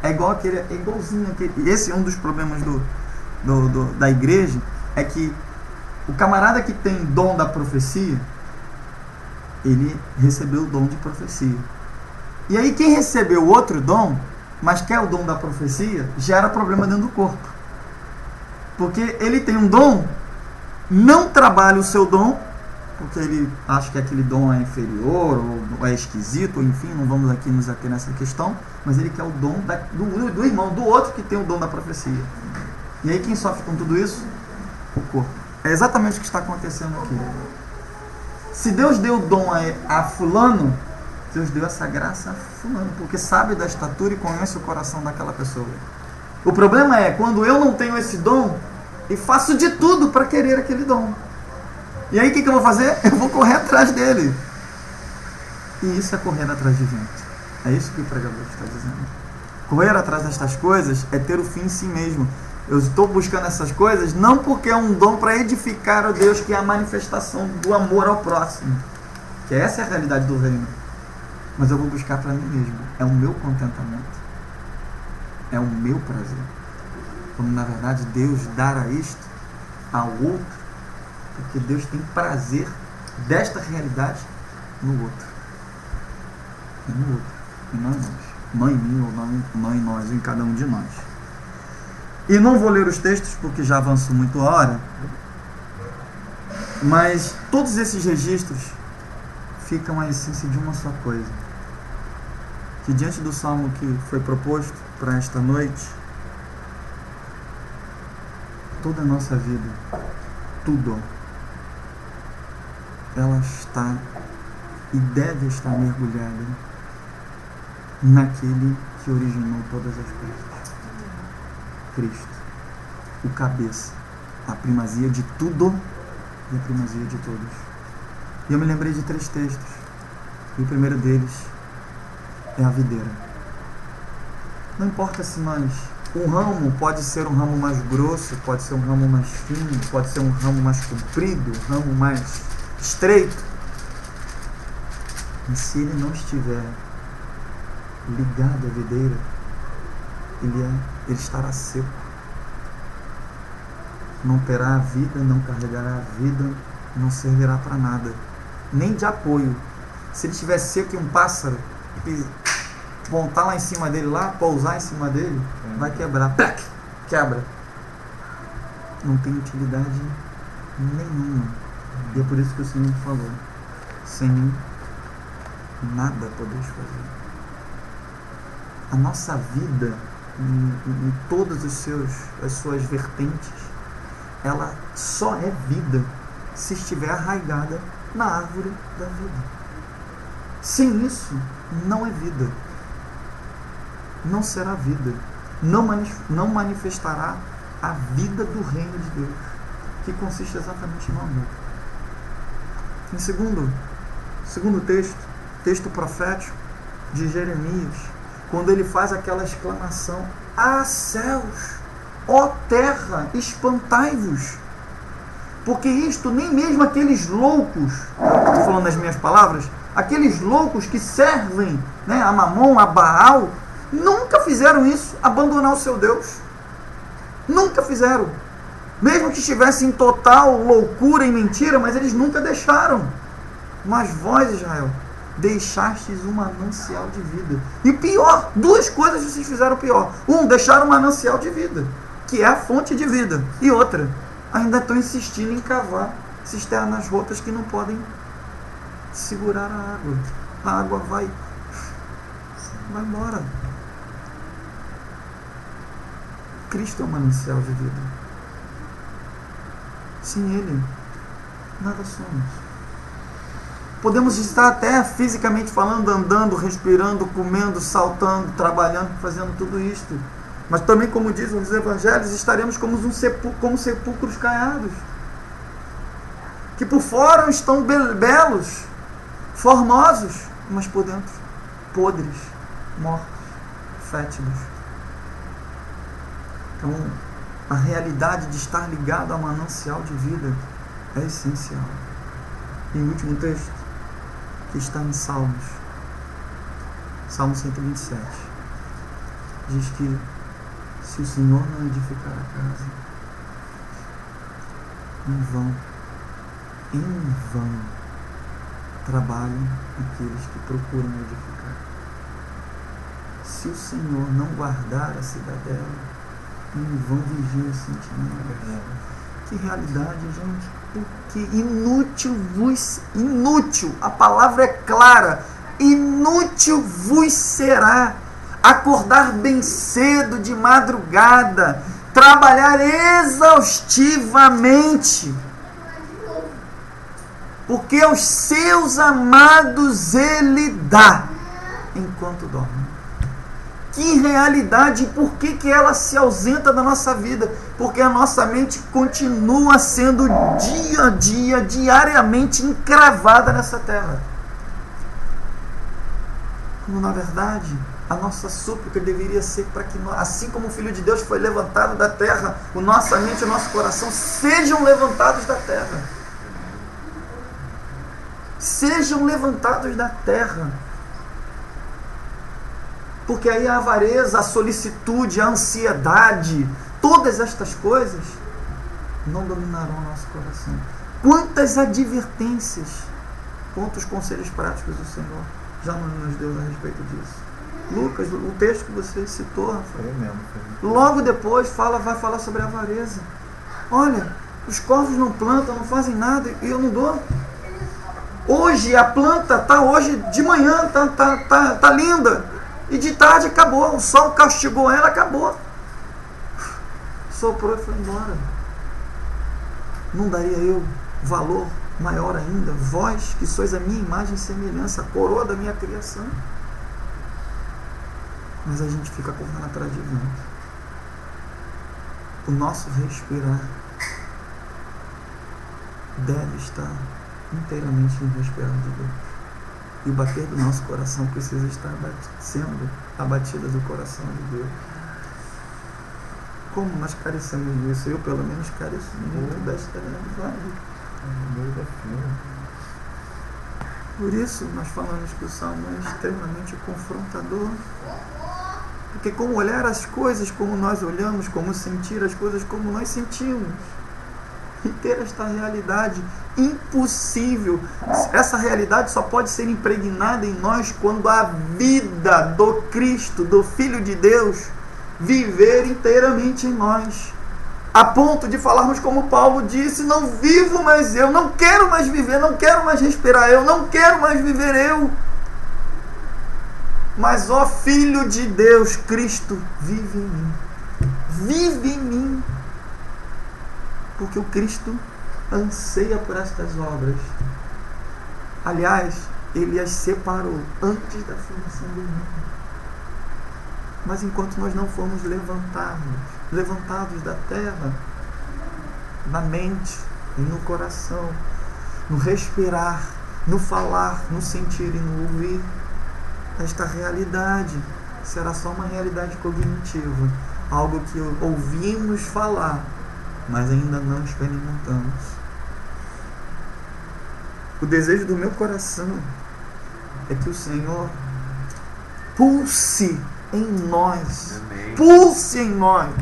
é igualzinho aquele. Esse é um dos problemas da igreja, é que o camarada que tem dom da profecia, ele recebeu o dom de profecia. E aí quem recebeu outro dom, mas quer o dom da profecia, gera problema dentro do corpo. Porque ele tem um dom, não trabalha o seu dom, porque ele acha que aquele dom é inferior, ou é esquisito, ou enfim, não vamos aqui nos ater nessa questão, mas ele quer o dom do irmão, do outro que tem o dom da profecia. E aí quem sofre com tudo isso? O corpo. É exatamente o que está acontecendo aqui. Se Deus deu o dom a fulano, Deus deu essa graça a fulano, porque sabe da estatura e conhece o coração daquela pessoa. O problema é quando eu não tenho esse dom e faço de tudo para querer aquele dom. E aí o que eu vou fazer? Eu vou correr atrás dele. E isso é correr atrás de vento. É isso que o pregador está dizendo. Correr atrás destas coisas é ter o fim em si mesmo. Eu estou buscando essas coisas não porque é um dom para edificar o Deus, que é a manifestação do amor ao próximo. Que essa é a realidade do reino. Mas eu vou buscar para mim mesmo. É o meu contentamento. É o meu prazer. Quando na verdade Deus dará isto ao outro, porque Deus tem prazer desta realidade no outro. E no outro. E não em nós. Não em mim ou não em nós, ou em cada um de nós. E não vou ler os textos porque já avançou muito a hora. Mas todos esses registros ficam a essência de uma só coisa. que diante do salmo que foi proposto para esta noite, toda a nossa vida, tudo, ela está e deve estar mergulhada naquele que originou todas as coisas. Cristo, o cabeça, a primazia de tudo e a primazia de todos. E eu me lembrei de 3 textos. E o primeiro deles é a videira. Não importa se nós... Um ramo pode ser um ramo mais grosso, pode ser um ramo mais fino, pode ser um ramo mais comprido, um ramo mais estreito. E se ele não estiver ligado à videira, ele estará seco. Não terá a vida, não carregará a vida, não servirá para nada. Nem de apoio. Se ele estiver seco e um pássaro montar lá em cima dele, lá, pousar em cima dele, vai quebrar. Plac! Quebra. Não tem utilidade nenhuma. E é por isso que o Senhor falou: sem mim, nada podeis fazer. A nossa vida, em todas as suas vertentes, ela só é vida se estiver arraigada na árvore da vida. Sem isso, não é vida. Não será vida. Não manifestará a vida do reino de Deus, que consiste exatamente no amor. Em segundo texto profético de Jeremias, quando ele faz aquela exclamação: ah, céus, ó terra, espantai-vos, porque isto nem mesmo aqueles loucos, estou falando nas minhas palavras, aqueles loucos que servem, né, a Mamon, a Baal, nunca fizeram isso, abandonar o seu Deus. Nunca fizeram. Mesmo que estivessem em total loucura e mentira, mas eles nunca deixaram. Mas vós, Israel, deixastes um manancial de vida. E pior, 2 coisas vocês fizeram pior. Deixaram um manancial de vida, que é a fonte de vida. E outra, ainda estão insistindo em cavar cisternas rotas que não podem segurar a água. A água vai embora. Cristo é um manancial de vida. Sem Ele, nada somos. Podemos estar até fisicamente falando, andando, respirando, comendo, saltando, trabalhando, fazendo tudo isto. Mas também, como dizem os evangelhos, estaremos como sepulcros caiados, que por fora estão belos, formosos, mas por dentro podres, mortos, fétidos. Então, a realidade de estar ligado ao manancial de vida é essencial. E o último texto, que está em Salmos, Salmo 127, diz que se o Senhor não edificar a casa, em vão trabalham aqueles que procuram edificar. Se o Senhor não guardar a cidadela, em vão vigiam os sentinelas. Que realidade, gente. Porque inútil, a palavra é clara, inútil vos será acordar bem cedo de madrugada, trabalhar exaustivamente, porque aos seus amados Ele dá enquanto dorme. Que realidade, e por que ela se ausenta da nossa vida? Porque a nossa mente continua sendo dia a dia, diariamente encravada nessa terra. Quando na verdade a nossa súplica deveria ser para que, assim como o Filho de Deus foi levantado da terra, a nossa mente e o nosso coração sejam levantados da terra. Sejam levantados da terra. Porque aí a avareza, a solicitude, a ansiedade, todas estas coisas não dominarão o nosso coração. Quantas advertências, quantos conselhos práticos o Senhor já nos deu a respeito disso. Lucas, o texto que você citou, Rafael, logo depois vai falar sobre a avareza. Olha, os corvos não plantam, não fazem nada, e eu não dou. Hoje a planta está hoje de manhã, tá linda. E de tarde acabou, o sol castigou ela, acabou. Soprou e foi embora. Não daria eu valor maior ainda? Vós que sois a minha imagem e semelhança, a coroa da minha criação. Mas a gente fica correndo atrás de vento. O nosso respirar deve estar inteiramente no respirar de Deus. E o bater do nosso coração precisa estar sendo a batida do coração de Deus. Como nós carecemos disso? Eu, pelo menos, careço muito desta realidade. Por isso, nós falamos que o Salmo é extremamente confrontador. Porque como olhar as coisas como nós olhamos, como sentir as coisas como nós sentimos. E ter esta realidade impossível. Essa realidade só pode ser impregnada em nós quando a vida do Cristo, do Filho de Deus, viver inteiramente em nós. A ponto de falarmos como Paulo disse: não vivo mais eu, não quero mais viver, não quero mais respirar eu, não quero mais viver eu. Mas ó Filho de Deus, Cristo, vive em mim. Vive em mim. Porque o Cristo anseia por estas obras. Aliás, Ele as separou antes da fundação do mundo. Mas enquanto nós não formos levantados da terra, na mente e no coração, no respirar, no falar, no sentir e no ouvir, esta realidade será só uma realidade cognitiva, algo que ouvimos falar, mas ainda não experimentamos. O desejo do meu coração é que o Senhor pulse em nós, pulse em nós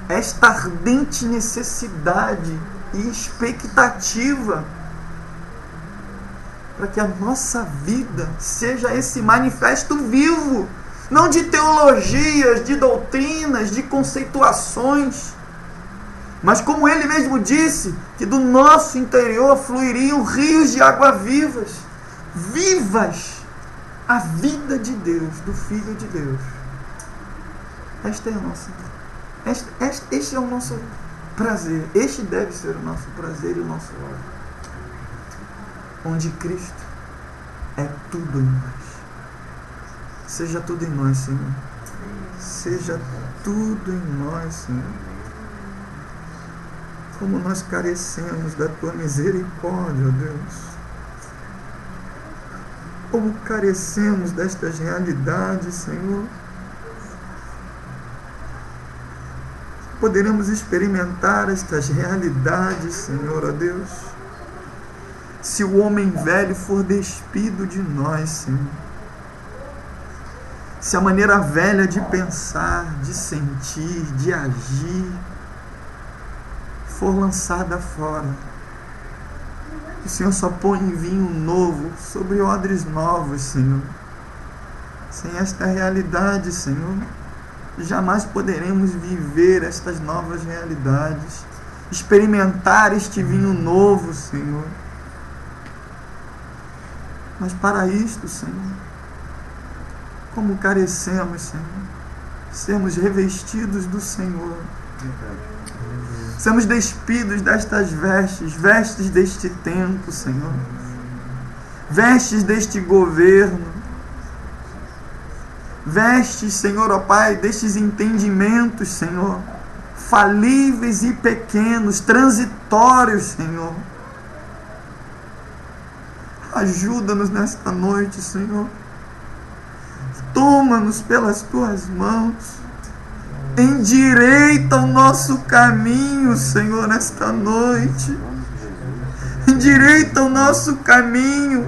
esta ardente necessidade e expectativa para que a nossa vida seja esse manifesto vivo, não de teologias, de doutrinas, de conceituações, mas como Ele mesmo disse, que do nosso interior fluiriam rios de água vivas, a vida de Deus, do Filho de Deus. Esta é a nossa, este é o nosso prazer, este deve ser o nosso prazer e o nosso ódio. Onde Cristo é tudo em nós. Seja tudo em nós, Senhor. Seja tudo em nós, Senhor. Como nós carecemos da Tua misericórdia, ó Deus. Como carecemos destas realidades, Senhor. Poderemos experimentar estas realidades, Senhor, ó Deus, se o homem velho for despido de nós, Senhor. Se a maneira velha de pensar, de sentir, de agir for lançada fora, o Senhor só põe vinho novo sobre odres novos, Senhor. Sem esta realidade, Senhor, jamais poderemos viver estas novas realidades, experimentar este vinho novo, Senhor. Mas para isto, Senhor, como carecemos, Senhor, sermos revestidos do Senhor. Sermos despidos destas vestes deste tempo, Senhor. Vestes deste governo. Vestes, Senhor, ó Pai, destes entendimentos, Senhor, falíveis e pequenos, transitórios, Senhor. Ajuda-nos nesta noite, Senhor. Toma-nos pelas Tuas mãos. Endireita o nosso caminho, Senhor, nesta noite. Endireita o nosso caminho,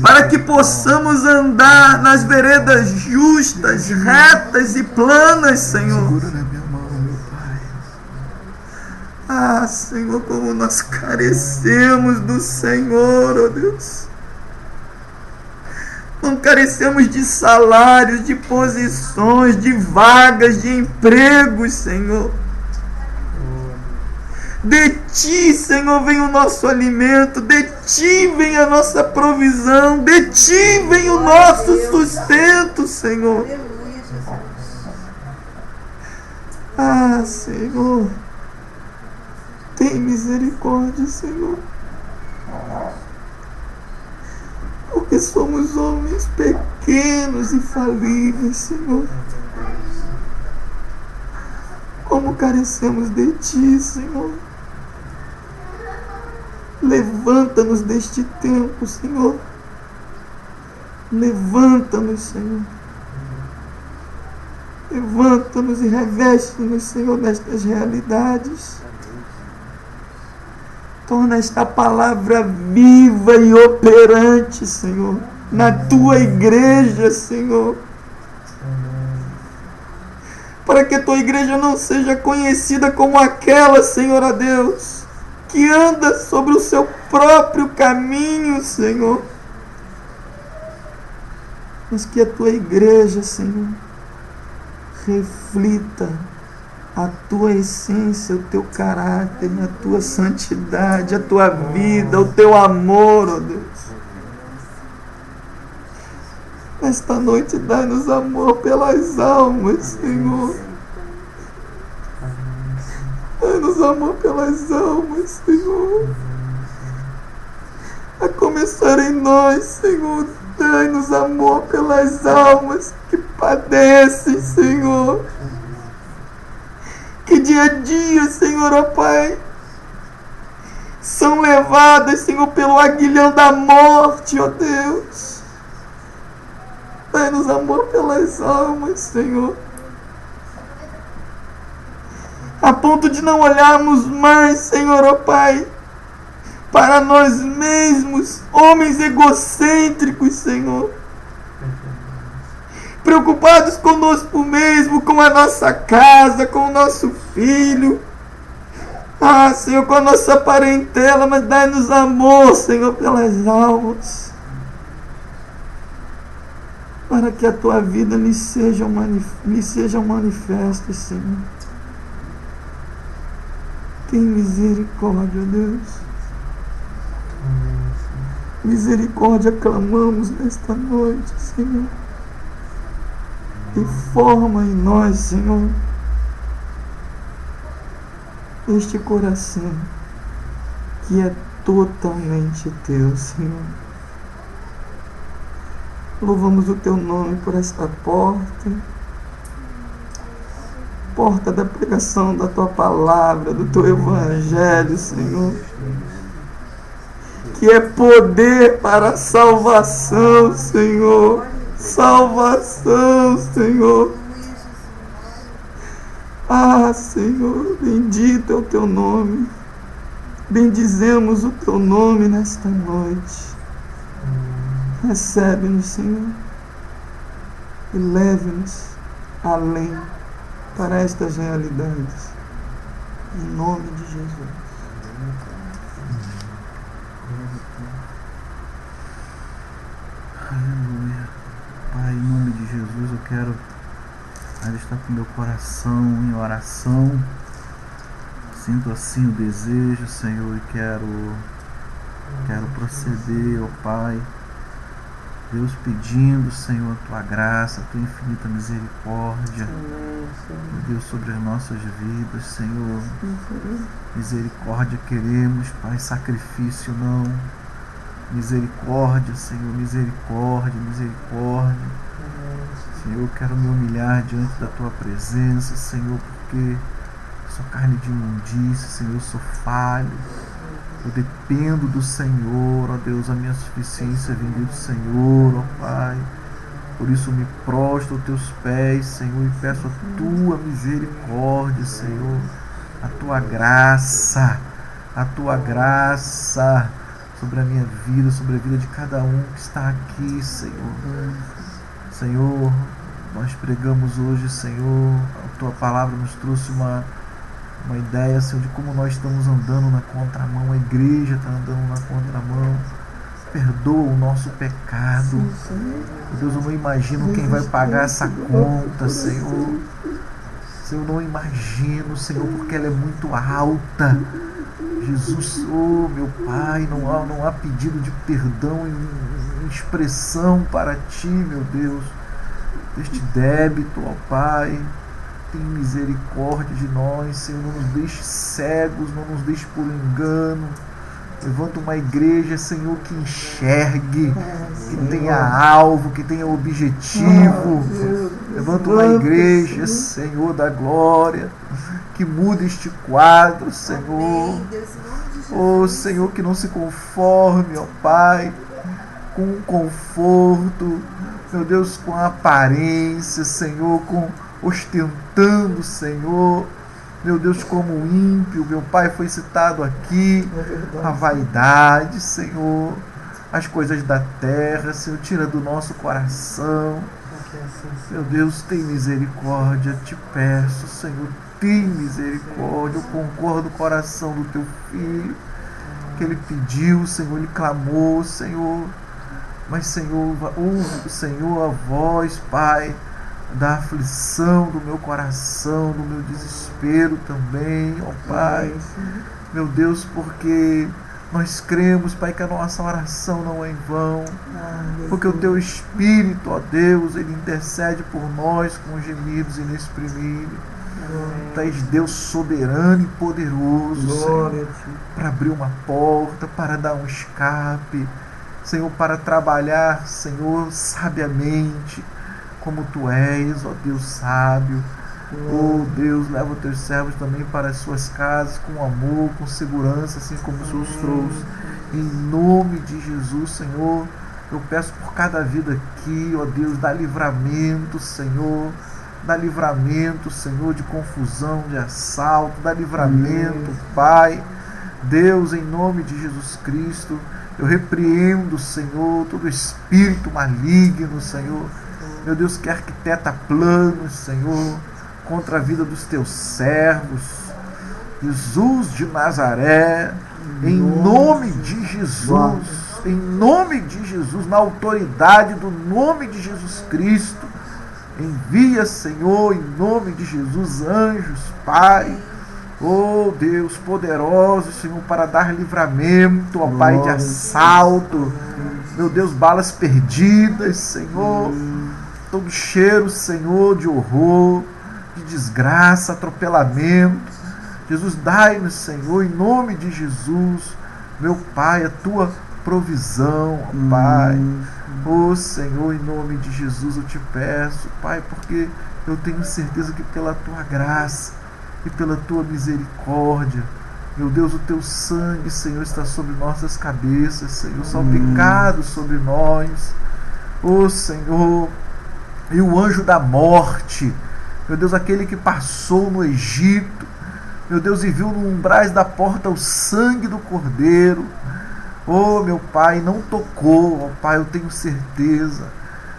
para que possamos andar nas veredas justas, retas e planas, Senhor. Ah, Senhor, como nós carecemos do Senhor, ó Deus. Não carecemos de salários, de posições, de vagas, de empregos, Senhor. De Ti, Senhor, vem o nosso alimento, de Ti vem a nossa provisão, de Ti vem o nosso sustento, Senhor. Aleluia, Jesus. Ah, Senhor, tem misericórdia, Senhor. Porque somos homens pequenos e falíveis, Senhor. Como carecemos de Ti, Senhor. Levanta-nos deste tempo, Senhor. Levanta-nos, Senhor. Levanta-nos e reveste-nos, Senhor, nestas realidades. Torna esta palavra viva e operante, Senhor, na Tua igreja, Senhor. Para que a Tua igreja não seja conhecida como aquela, Senhor, a Deus, que anda sobre o seu próprio caminho, Senhor. Mas que a Tua igreja, Senhor, reflita a Tua essência, o Teu caráter, a Tua santidade, a Tua vida, o Teu amor, ó Deus. Nesta noite, dai-nos amor pelas almas, Senhor. Dai-nos amor pelas almas, Senhor. A começar em nós, Senhor, dai-nos amor pelas almas que padecem, Senhor. Que dia a dia, Senhor, ó Pai, são levadas, Senhor, pelo aguilhão da morte, ó Deus. Dai-nos amor pelas almas, Senhor. A ponto de não olharmos mais, Senhor, ó Pai, para nós mesmos, homens egocêntricos, Senhor. Preocupados conosco mesmo, com a nossa casa, com o nosso filho. Ah, Senhor, com a nossa parentela, mas dai-nos amor, Senhor, pelas almas. Para que a Tua vida lhe sejam manifestas, Senhor. Tem misericórdia, Deus. Misericórdia clamamos nesta noite, Senhor. E forma em nós, Senhor, este coração que é totalmente Teu, Senhor. Louvamos o Teu nome por esta porta da pregação da Tua palavra, do Teu evangelho, Senhor, que é poder para a salvação, Senhor. Salvação, Senhor. Ah, Senhor, bendito é o Teu nome. Bendizemos o Teu nome nesta noite. Recebe-nos, Senhor, e leve-nos além para estas realidades. Em nome de Jesus. Aleluia. Pai, em nome de Jesus, eu quero estar com meu coração em oração. Sinto assim o desejo, Senhor, e quero proceder, ó Pai. Deus, pedindo, Senhor, a Tua graça, a Tua infinita misericórdia, ó Deus, sobre as nossas vidas, Senhor. Misericórdia queremos, Pai, sacrifício não. Misericórdia, Senhor, misericórdia, misericórdia. Senhor, eu quero me humilhar diante da Tua presença, Senhor, porque sou carne de imundícia, Senhor, eu sou falho. Eu dependo do Senhor, ó Deus, a minha suficiência vem do Senhor, ó Pai. Por isso me prostro aos Teus pés, Senhor, e peço a Tua misericórdia, Senhor, a Tua graça sobre a minha vida, sobre a vida de cada um que está aqui, Senhor. Senhor, nós pregamos hoje, Senhor, a Tua palavra nos trouxe uma ideia, Senhor, de como nós estamos andando na contramão, a igreja está andando na contramão. Perdoa o nosso pecado. Meu Deus, eu não imagino quem vai pagar essa conta, Senhor. Senhor, não imagino, Senhor, porque ela é muito alta. Jesus, oh meu Pai, não há pedido de perdão em expressão para Ti, meu Deus, deste débito, ó Pai. Tem misericórdia de nós, Senhor, não nos deixe cegos, não nos deixe por engano. Levanta uma igreja, Senhor, que enxergue, que tenha alvo, que tenha objetivo. Levanta uma igreja, Senhor da glória, que mude este quadro, Senhor. Oh, Senhor, que não se conforme, ó Pai, com o conforto, meu Deus, com a aparência, Senhor, com ostentando, Senhor. Meu Deus, como ímpio, meu Pai, foi citado aqui, a vaidade, Senhor, as coisas da terra, Senhor, tira do nosso coração. Meu Deus, tem misericórdia, te peço, Senhor, tem misericórdia. Eu concordo com o coração do teu filho, que ele pediu, Senhor, ele clamou, Senhor, mas, Senhor, ouve, Senhor, a voz, Pai, da aflição do meu coração, do meu desespero também, ó Pai. Meu Deus, porque nós cremos, Pai, que a nossa oração não é em vão, porque o Teu Espírito, ó Deus, Ele intercede por nós com gemidos inexprimíveis. Tu és Deus soberano e poderoso, Senhor, para abrir uma porta, para dar um escape, Senhor, para trabalhar, Senhor, sabiamente, como Tu és, ó Deus sábio. Oh Deus, leva os Teus servos também para as suas casas com amor, com segurança, assim como o Senhor os trouxe. Em nome de Jesus, Senhor, eu peço por cada vida aqui, ó Deus, dá livramento, Senhor. Dá livramento, Senhor, de confusão, de assalto. Dá livramento, Pai. Deus, em nome de Jesus Cristo, eu repreendo, Senhor, todo espírito maligno, Senhor. Meu Deus, que arquiteta planos, Senhor, contra a vida dos Teus servos. Jesus de Nazaré, em nome de Jesus, em nome de Jesus, na autoridade do nome de Jesus Cristo, envia, Senhor, em nome de Jesus, anjos, Pai, oh Deus poderoso, Senhor, para dar livramento, ó Pai, de assalto, meu Deus, balas perdidas, Senhor, todo cheiro, Senhor, de horror, de desgraça, atropelamento. Jesus, dai-nos, Senhor, em nome de Jesus, meu Pai, a Tua provisão, ó Pai. Oh Senhor, em nome de Jesus eu te peço, Pai, porque eu tenho certeza que pela Tua graça e pela Tua misericórdia, meu Deus, o Teu sangue, Senhor, está sobre nossas cabeças, Senhor, salpicado sobre nós. Oh Senhor, e o anjo da morte, meu Deus, aquele que passou no Egito, meu Deus, e viu no umbrais da porta o sangue do Cordeiro, oh meu Pai, não tocou, ó Pai, eu tenho certeza,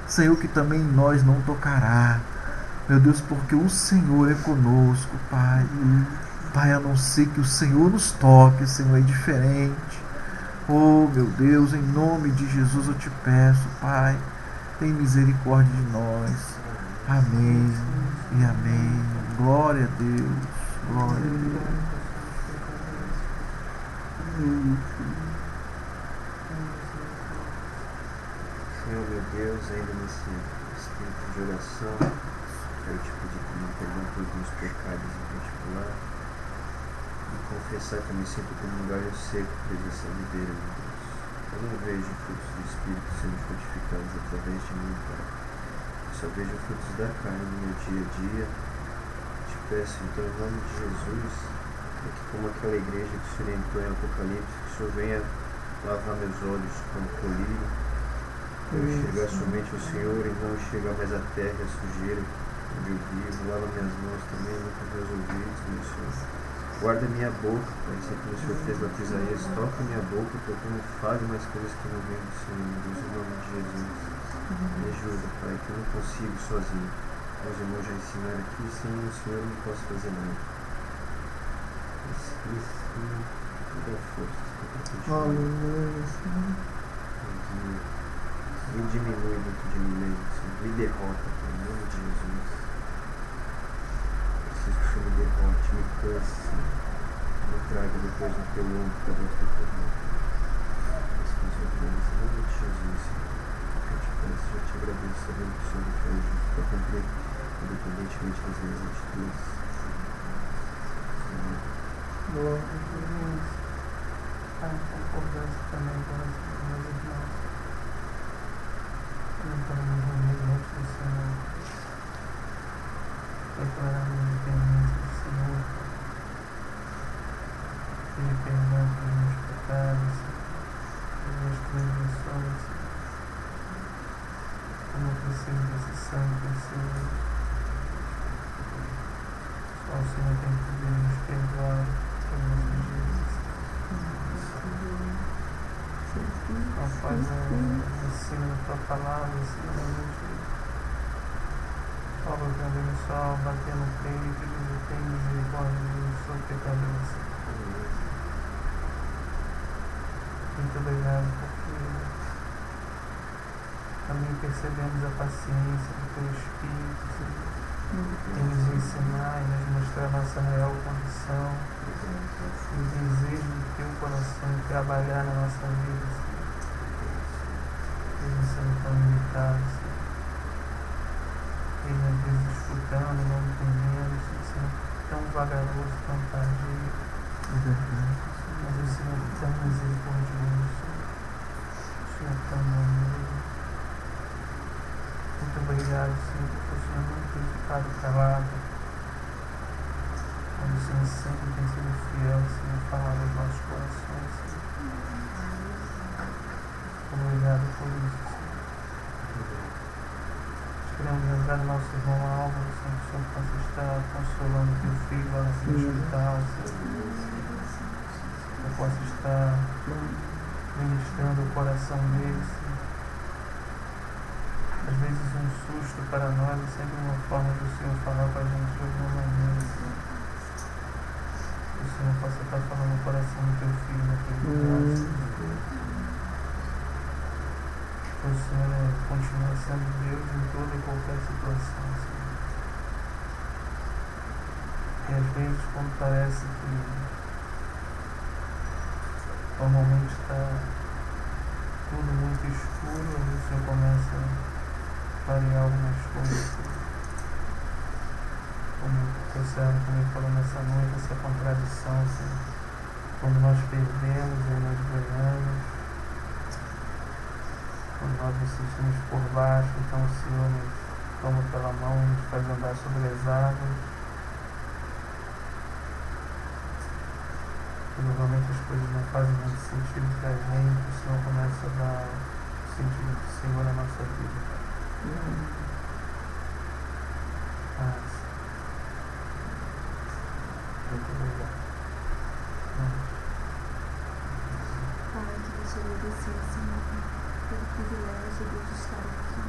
Senhor, que também em nós não tocará, meu Deus, porque o Senhor é conosco, Pai. Pai, a não ser que o Senhor nos toque, Senhor, é diferente. Oh meu Deus, em nome de Jesus eu te peço, Pai, tem misericórdia de nós. Amém e amém. Glória a Deus. Glória a Deus. Senhor, meu Deus, ainda nesse espírito de oração, quero te pedir também perdão pelos meus pecados em particular e confessar que eu me sinto como um galho seco preso a essa videira, meu Deus. Eu não vejo frutos do Espírito sendo frutificados através de mim, Pai. Eu só vejo frutos da carne no meu dia a dia. Te peço, então, em nome de Jesus, que como aquela igreja que se orientou em Apocalipse, que o Senhor venha lavar meus olhos com o colírio, eu enxergar somente o Senhor e não enxergar mais a terra e a sujeira onde eu vivo. Lava minhas mãos também, limpa meus ouvidos, meu Senhor. Guarda minha boca, Pai, assim como o Senhor fez lá com Isaías. Toca minha boca, para que eu não fale mais coisas que não vêm do Senhor, meu Deus, em nome de Jesus. Me ajuda, Pai, que eu não consigo sozinho. Meus irmãos já ensinaram aqui, sem o Senhor eu não posso fazer nada. Me dá força para continuar. Me diminui muito de mim mesmo, Senhor. Me derrota, Pai, em nome de Jesus. preciso que o Senhor me derrote, me canse, me traga depois no teu ombro para dentro do teu nome. As coisas grandes, em nome de Jesus, Senhor. Eu te peço, eu te agradeço, sabendo que o Senhor me faz justo para cumprir, independentemente das minhas atitudes. Glória a Deus. A concordância também com as meus irmãos. Entramos humildemente do Senhor. Declaramos a dependência do Senhor. Pedir perdão pelos meus pecados, pelas minhas transgressões. Como eu preciso desse sangue precioso. Só o Senhor tem poder de nos perdoar pelos nossos dias. Só faz ensino a tua palavra, Senhor. Só proclamando o sol, bater no peito, diz: tem misericórdia de mim, sou pecador. Muito obrigado, porque também percebemos a paciência do teu Espírito, Senhor, em nos ensinar e nos mostrar a nossa real condição, o desejo do teu coração de trabalhar na nossa vida, Senhor. Mesmo sendo tão limitados, Senhor. E às vezes disputando, não entendendo, Senhor, tão vagaroso, tão tardio. Mas o Senhor é tão misericordioso, o Senhor é tão amoroso. Muito obrigado, Senhor, porque o Senhor não tem ficado calado. Mas o Senhor sempre tem sido fiel, Senhor, falar aos nossos corações, Senhor. Obrigado por isso, Senhor. Queremos lembrar do nosso irmão Álvaro, Senhor, que o Senhor possa estar consolando teu filho lá no seu hospital, Senhor. Que possa estar ministrando o coração dele, Senhor. Às vezes um susto para nós é sempre uma forma do Senhor falar com a gente de alguma maneira, Senhor. Que o Senhor possa estar falando no coração do teu filho naquele lugar, Senhor. Que o Senhor continue sendo Deus em toda e qualquer situação, Senhor. E às vezes, quando parece que normalmente está tudo muito escuro, às vezes o Senhor começa a variar algumas coisas. Como o teu servo também falou nessa noite, essa contradição, Senhor. Quando nós perdemos e nós ganhamos. Quando nós nos sentimos por baixo, então o Senhor nos toma pela mão e nos faz andar sobre as águas. Provavelmente as coisas não fazem muito sentido para a gente, o Senhor começa a dar o sentido do Senhor na nossa vida. Paz. Muito obrigado. Pai, que deixa eu agradecer, Senhor, pelo privilégio de estar aqui.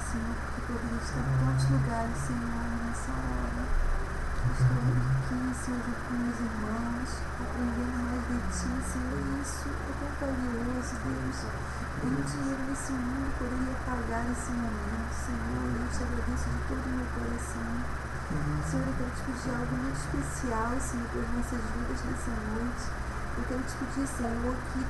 Senhor, porque podemos estar em tantos lugares, Senhor, nessa hora. Estou aqui, Senhor, junto com meus irmãos, aprendendo mais de Ti, Senhor. Isso é tão valioso, Deus. Nenhum dinheiro nesse mundo poderia pagar esse momento, Senhor. E eu te agradeço de todo o meu coração. Senhor, eu quero te pedir algo muito especial, Senhor, para as nossas vidas nessa noite. Eu quero te pedir, Senhor, que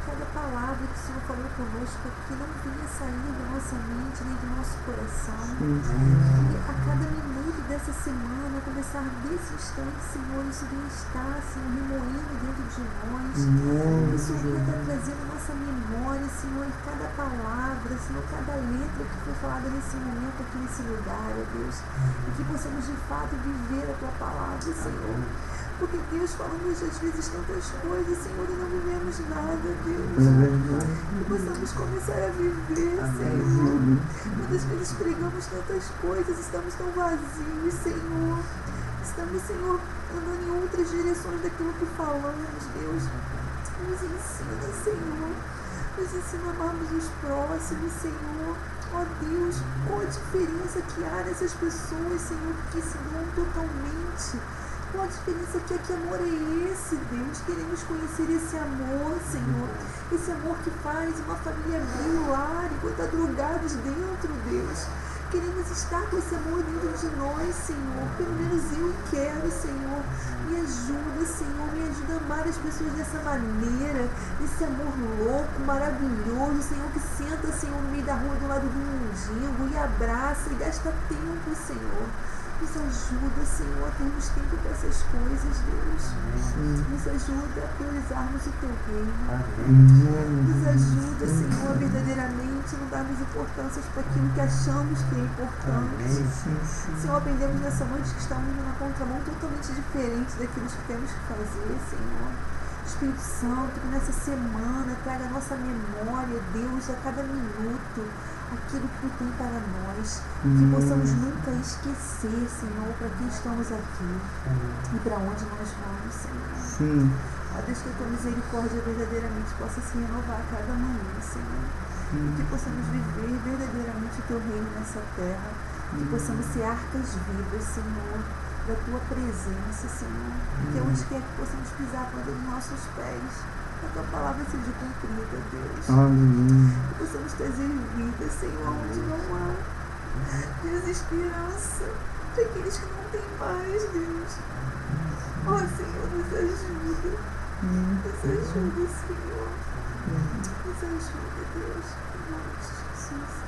cada palavra que o Senhor falou conosco aqui não venha sair da nossa mente nem do nosso coração. Que a cada minuto dessa semana, a começar desse instante, Senhor, isso venha estar, Senhor, remoendo dentro de nós. Que o Senhor venha estar trazendo a nossa memória, Senhor, em cada palavra, Senhor, cada letra que foi falada nesse momento aqui nesse lugar, ó Deus. E que possamos de fato viver a Tua palavra, Senhor. Porque Deus falamos às vezes tantas coisas, Senhor, e não vivemos nada, Deus. Que possamos começar a viver, Senhor. Muitas vezes pregamos tantas coisas, estamos tão vazios, Senhor. Estamos, Senhor, andando em outras direções daquilo que falamos, Deus. Nos ensina, Senhor. Nos ensina a amarmos os próximos, Senhor. Ó Deus, qual a diferença que há nessas pessoas, Senhor, que se doam totalmente? Qual a diferença que amor é esse, Deus? Queremos conhecer esse amor, Senhor. Esse amor que faz uma família abrir o lar enquanto há drogados dentro, Deus. queremos estar com esse amor dentro de nós, Senhor. Pelo menos eu quero, Senhor. Me ajuda, Senhor. Me ajuda a amar as pessoas dessa maneira. Esse amor louco, maravilhoso, Senhor, que senta, Senhor, no meio da rua do lado do mendigo e abraça e gasta tempo, Senhor. Nos ajuda, Senhor, a termos tempo para essas coisas, Deus. Nos ajuda a priorizarmos o Teu reino. Nos ajuda, Senhor, verdadeiramente não darmos importância para aquilo que achamos que é importante. Senhor, aprendemos nessa noite que estamos numa contramão totalmente diferente daquilo que temos que fazer, Senhor. Espírito Santo, que nessa semana traga a nossa memória, Deus, a cada minuto, aquilo que Tu tem para nós, que possamos nunca esquecer, Senhor, para que estamos aqui e para onde nós vamos, Senhor. Ó Deus, que a Tua misericórdia verdadeiramente possa se renovar a cada manhã, Senhor, e que possamos viver verdadeiramente o Teu reino nessa terra, que possamos ser arcas vivas, Senhor, da Tua presença, Senhor, que onde quer que possamos pisar a planta dos nossos pés, a Tua palavra seja cumprida, Deus. Que possamos trazer vida, Senhor, onde não há. Deus, esperança para aqueles que não têm mais, Deus. Ó, Senhor, nos ajuda. Nos ajuda, Senhor. Nos ajuda, Deus. Em nome de Jesus.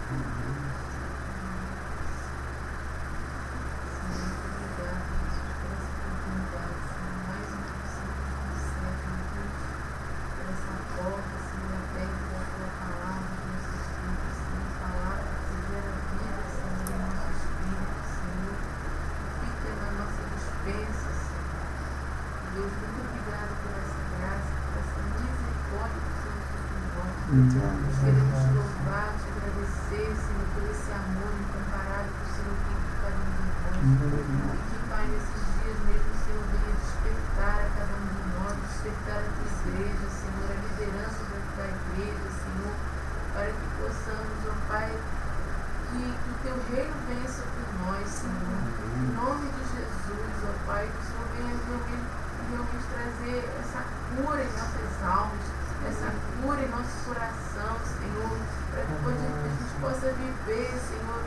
Queremos te louvar, te agradecer, Senhor, por esse amor incomparável que o Senhor tem por cada um de nós. E que, Pai, nesses dias mesmo, o Senhor venha despertar a cada um de nós, despertar a tua igreja, Senhor, a liderança da igreja, Senhor, para que possamos, ó Pai, que o teu reino venha sobre nós, Senhor. Em nome de Jesus, ó Pai, que o Senhor venha realmente trazer essa cura em nossas almas, essa cura em nosso coração, Senhor, para que a gente possa viver, Senhor,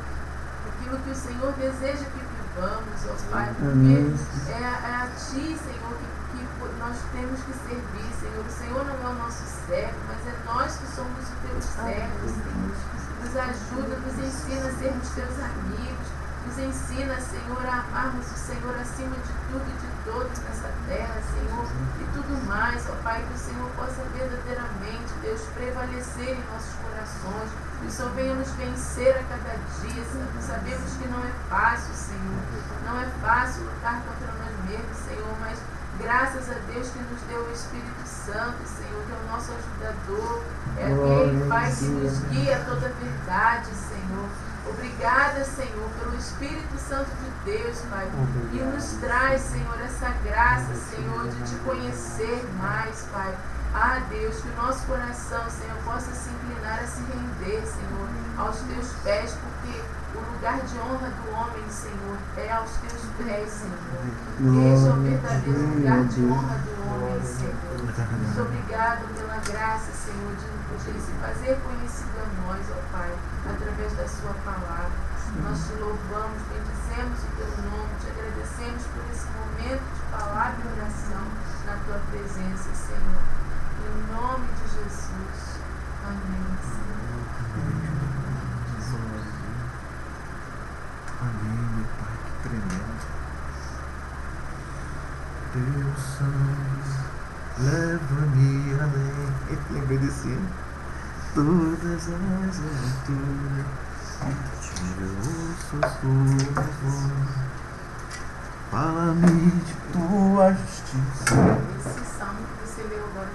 aquilo que o Senhor deseja que vivamos, ó Pai, porque é a Ti, Senhor, que nós temos que servir, Senhor. O Senhor não é o nosso servo, mas é nós que somos os Teus servos, Senhor. Nos ajuda, nos ensina a sermos Teus amigos, nos ensina, Senhor, a amarmos o Senhor acima de tudo e de todos nessa terra, Senhor, e tudo mais, ó Pai, que o Senhor possa verdadeiramente, Deus, prevalecer em nossos corações, que o Senhor venha nos vencer a cada dia, Senhor. Sabemos que não é fácil, Senhor, não é fácil lutar contra nós mesmos, Senhor, mas graças a Deus que nos deu o Espírito Santo, Senhor, que é o nosso ajudador, é aquele, Pai, que nos guia a toda a verdade, Senhor. Obrigada, Senhor, pelo Espírito Santo de Deus, Pai, que nos traz, Senhor, essa graça, Senhor, de Te conhecer mais, Pai. Ah, Deus, que o nosso coração, Senhor, possa se inclinar a se render, Senhor, aos Teus pés, porque o lugar de honra do homem, Senhor, é aos Teus pés, Senhor. Este é o verdadeiro lugar de honra do homem, Senhor. Muito obrigado pela graça, Senhor, de se fazer conhecido a nós, ó Pai, através da Sua palavra. Nós Te louvamos, bendizemos o Teu nome, Te agradecemos por esse momento de palavra e oração na Tua presença, Senhor. Em nome de Jesus. Amém, Senhor. Amém, meu Pai, que tremendo. Teu sangue leva-me além. Lembrei desse hino. Todas as alturas, eu ouço sua voz. Fala-me de tua justiça. Esse salmo que você leu agora.